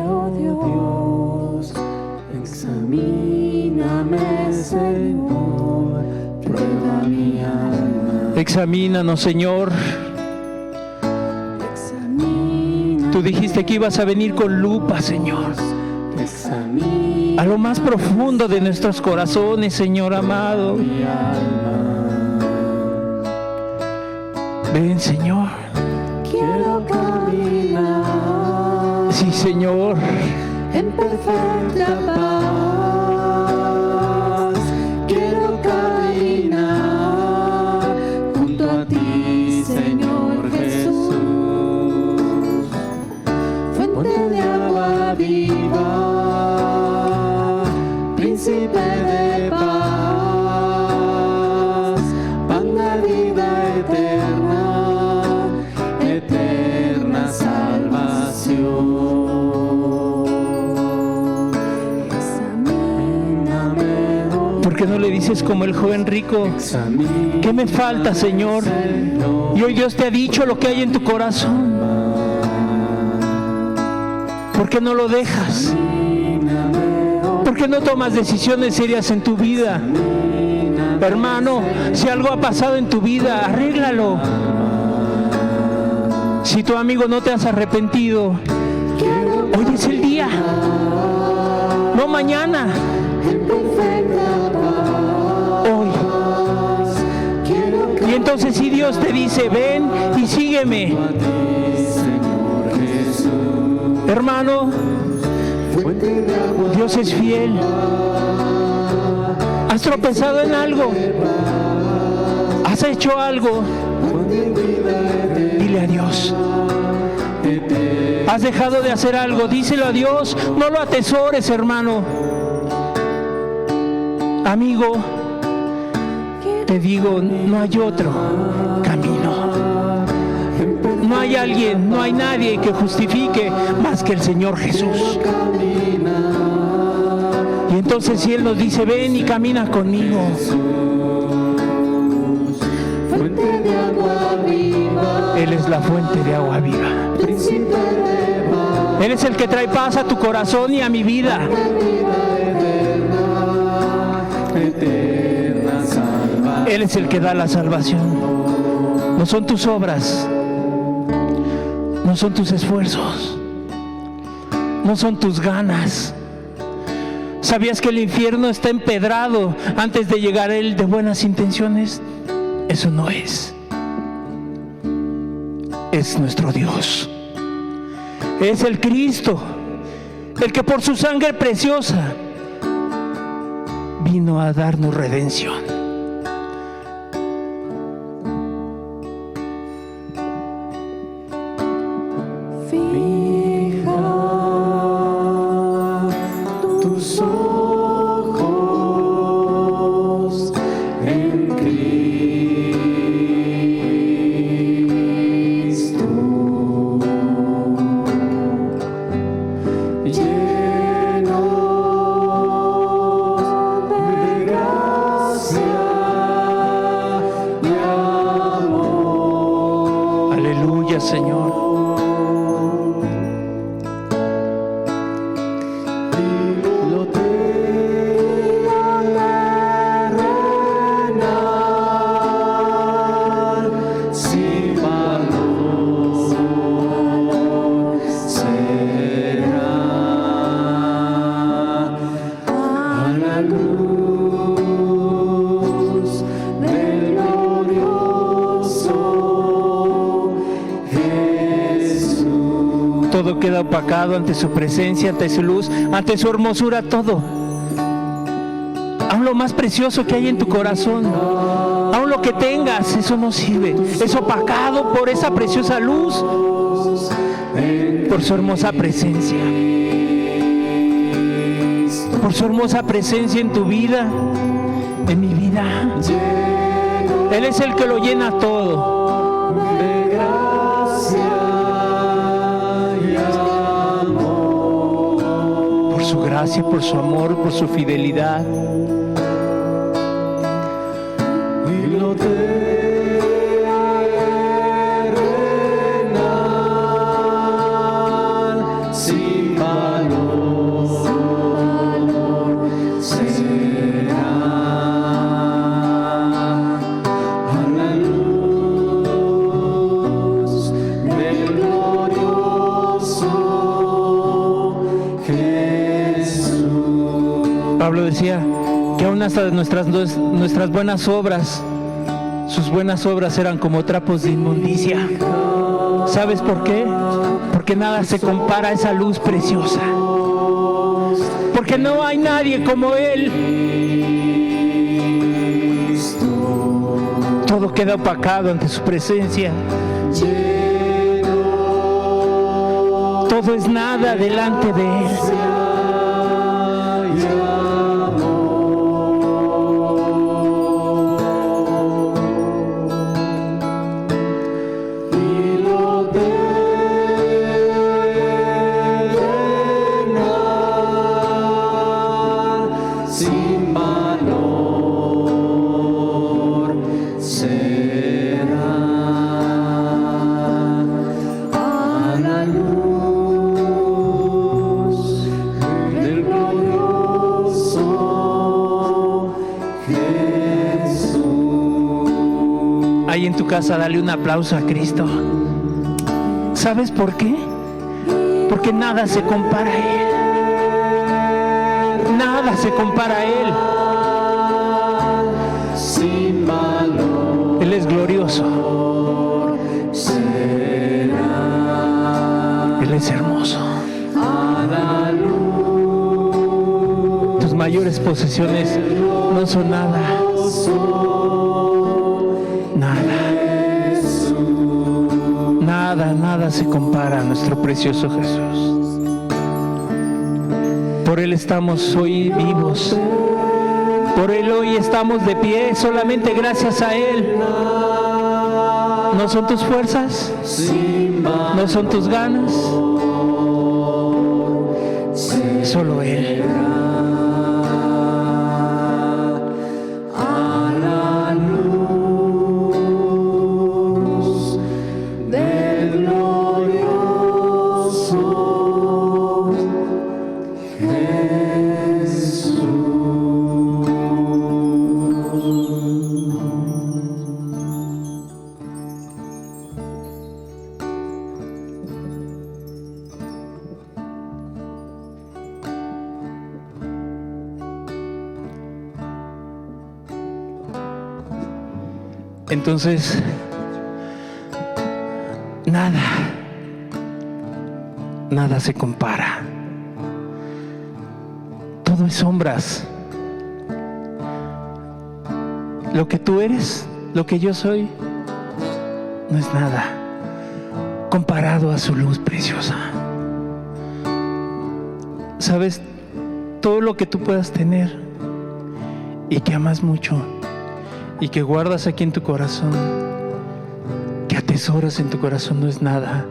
B: oh Dios, examíname, Señor, prueba mi alma.
A: Examínanos, Señor. Tú dijiste que ibas a venir con lupa, Señor, a lo más profundo de nuestros corazones, Señor amado. Ven, Señor.
B: Quiero caminar,
A: Sí, Señor,
B: en perfecta paz. Quiero caminar junto a ti, Señor Jesús. Fuente de agua viva, príncipe de paz, pan de vida eterna, eterna salvación. Examíname, oh
A: ¿por qué no le dices como el joven rico?
B: examíname,
A: ¿Qué me falta, Señor? Y hoy Dios te ha dicho lo que hay en tu corazón. ¿Por qué no lo dejas? ¿Por qué no tomas decisiones serias en tu vida? Hermano, si algo ha pasado en tu vida, arréglalo. Si tu amigo no te has arrepentido, hoy es el día, no mañana, hoy. Y entonces si Dios te dice, ven y sígueme, hermano, Dios es fiel. ¿Has tropezado en algo? ¿Has hecho algo? Dile a Dios. ¿Has dejado de hacer algo? Díselo a Dios. No lo atesores, hermano. Amigo, te digo, no hay otro camino. No hay alguien, no hay nadie que justifique más que el Señor Jesús. Y entonces si Él nos dice, ven y camina conmigo. Él es la fuente de agua viva. Él es el que trae paz a tu corazón y a mi vida. Él es el que da la salvación. No son tus obras. No son tus esfuerzos, no son tus ganas. ¿Sabías que el infierno está empedrado antes de llegar a él de buenas intenciones? Eso no es. Es nuestro Dios. Es el Cristo, el que por su sangre preciosa vino a darnos redención. Todo queda opacado ante su presencia, ante su luz, ante su hermosura, todo. Aún lo más precioso que hay en tu corazón, aún lo que tengas, eso no sirve. Es opacado por esa preciosa luz, por su hermosa presencia. por su hermosa presencia en tu vida, en mi vida. Él es el que lo llena todo.
B: De gracia y amor.
A: Por su gracia, por su amor, por su fidelidad.
B: Y lo terrenal sin valor será a la luz del glorioso Jesús.
A: Pablo decía que aún hasta nuestras buenas obras, sus buenas obras eran como trapos de inmundicia. ¿Sabes por qué? Porque nada se compara a esa luz preciosa. Porque no hay nadie como Él. Todo queda opacado ante su presencia. Todo es nada delante de Él.
B: Sin valor será a la luz del glorioso Jesús.
A: Ahí en tu casa dale un aplauso a Cristo. ¿Sabes por qué? Porque nada se compara a Él. Nada se compara a Él.
B: Sin valor
A: Él es glorioso.
B: será
A: Él es hermoso.
B: a la luz
A: Tus mayores posesiones no son nada. Nada. Nada se compara a nuestro precioso Jesús. Por Él estamos hoy vivos. Por Él hoy estamos de pie, solamente gracias a Él. No son tus fuerzas, no son tus ganas, solo Él.
B: a la luz del glorioso Jesús.
A: Entonces, nada se compara. Todo es sombras. Lo que tú eres, lo que yo soy, no es nada comparado a su luz preciosa. ¿Sabes? Todo lo que tú puedas tener y que amas mucho y que guardas aquí en tu corazón, que atesoras en tu corazón, no es nada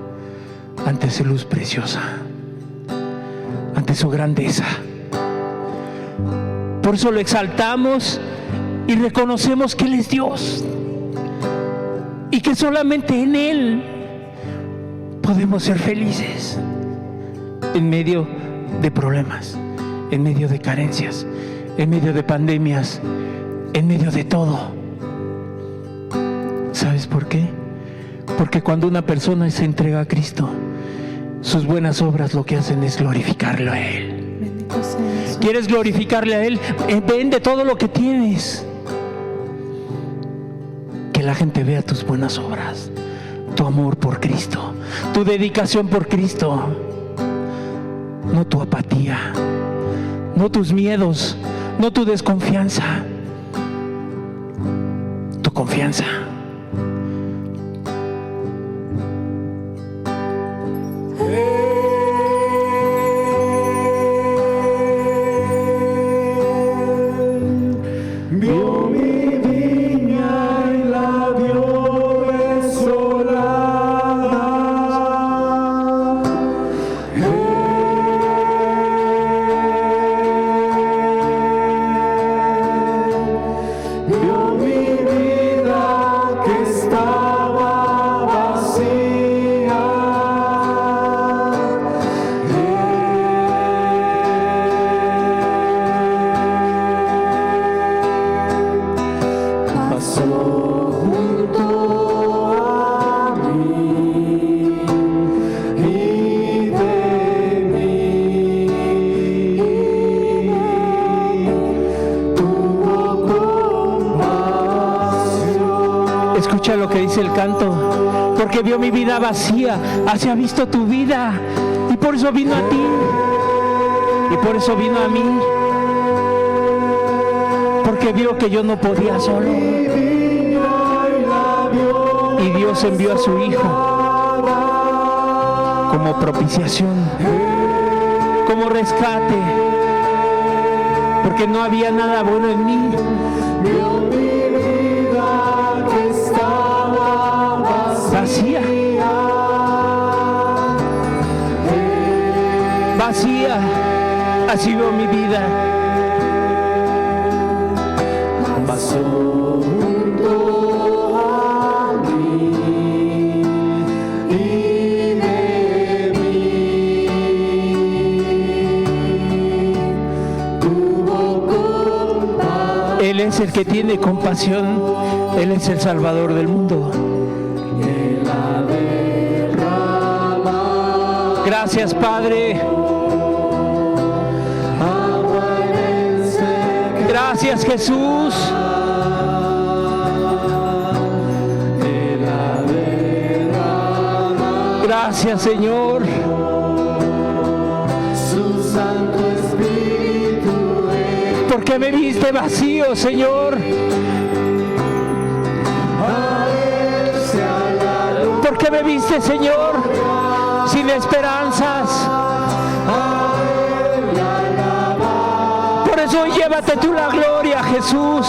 A: ante su luz preciosa, ante su grandeza. Por eso lo exaltamos y reconocemos que Él es Dios y que solamente en Él podemos ser felices en medio de problemas, en medio de carencias, en medio de pandemias, en medio de todo. ¿Sabes por qué? Porque cuando una persona se entrega a Cristo, sus buenas obras lo que hacen es glorificarlo a Él. ¿Quieres glorificarle a Él? Vende todo lo que tienes. Que la gente vea tus buenas obras, tu amor por Cristo, tu dedicación por Cristo, no tu apatía, no tus miedos, no tu desconfianza, tu confianza. Escucha lo que dice el canto. Porque vio mi vida vacía, así ha visto tu vida. Y por eso vino a ti. Y por eso vino a mí. Porque vio que yo no podía solo. Y Dios envió a su Hijo como propiciación, como rescate. Porque no había nada bueno en mí. Vacía. Vacía. Así veo mi vida.
B: Pasó junto a mí y de mí tuvo compasión.
A: Él es el que tiene compasión. Él es el Salvador del mundo. Gracias, Padre. Gracias, Jesús. Gracias, Señor.
B: Su Santo Espíritu
A: Porque me viste vacío, Señor. Porque me viste, Señor, sin esperanzas. Por eso llévate tú la gloria, Jesús.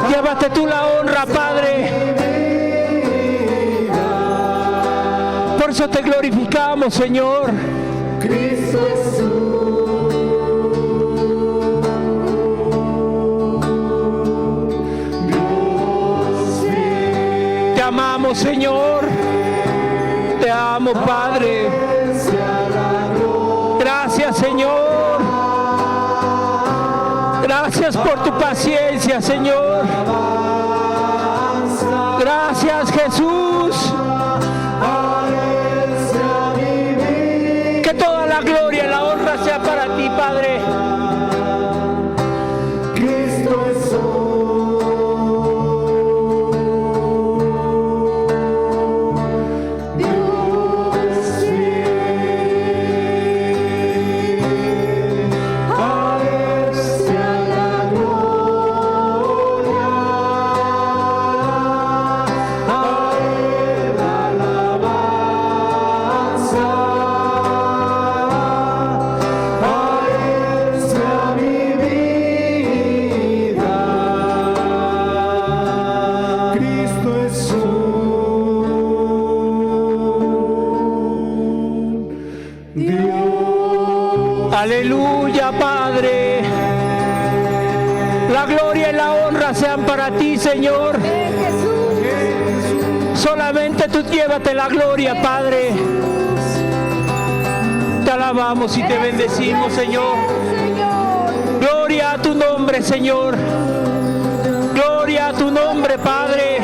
A: Llévate tú la honra, Padre. Por eso te glorificamos, Señor.
B: Cristo
A: Te amamos, Señor. Te amo, Padre. Gracias, Señor. Gracias por tu paciencia, Señor. Gracias, Jesús. Que toda la gloria y la honra sea para ti, Padre.
B: Cristo es
A: Aleluya, Padre. La gloria y la honra sean para ti, Señor. Solamente tú llévate la gloria, Padre. Te alabamos y te bendecimos, Señor. Gloria a tu nombre, Señor. Gloria a tu nombre, Padre.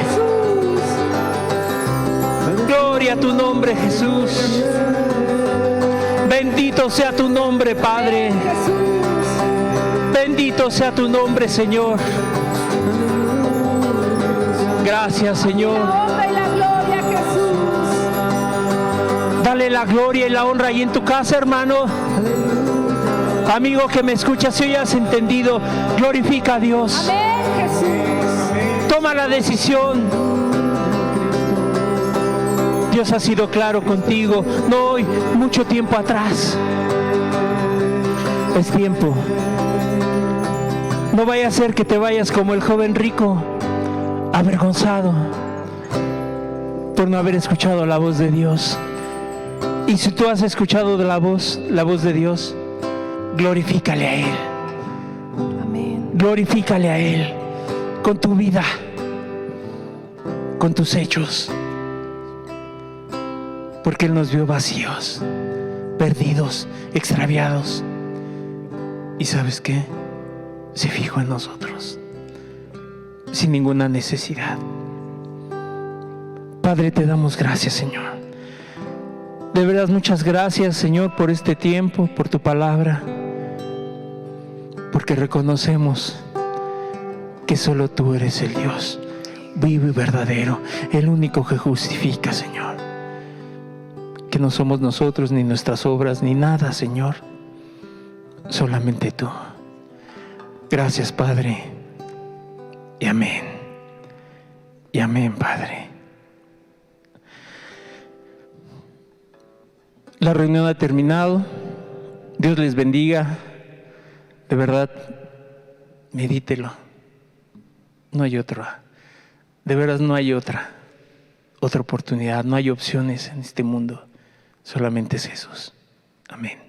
A: Gloria a tu nombre, Jesús. Bendito sea tu nombre, Padre. Bendito sea tu nombre, Señor. Gracias, Señor. Dale la gloria y la honra ahí en tu casa, hermano. Amigo que me escuchas, si hoy has entendido, glorifica a Dios. Toma la decisión. Dios ha sido claro contigo, no hoy, mucho tiempo atrás. Es tiempo. No vaya a ser que te vayas como el joven rico, avergonzado por no haber escuchado la voz de Dios. Y si tú has escuchado de la voz de Dios, glorifícale a Él.
C: Amén.
A: Glorifícale a Él con tu vida, con tus hechos. Porque Él nos vio vacíos, perdidos, extraviados. ¿Y sabes qué? Se fijó en nosotros, sin ninguna necesidad. Padre, te damos gracias, Señor. De verdad, muchas gracias, Señor, por este tiempo, por tu palabra. Porque reconocemos que solo tú eres el Dios vivo y verdadero, el único que justifica, Señor. Que no somos nosotros, ni nuestras obras, ni nada, Señor. Solamente tú. Gracias, Padre. Y amén. Y amén, Padre. La reunión ha terminado. Dios les bendiga. De verdad, medítelo. No hay otra. De veras no hay otra oportunidad. No hay opciones en este mundo. Solamente es Jesús. Amén.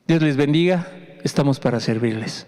A: Dios les bendiga. Estamos para servirles.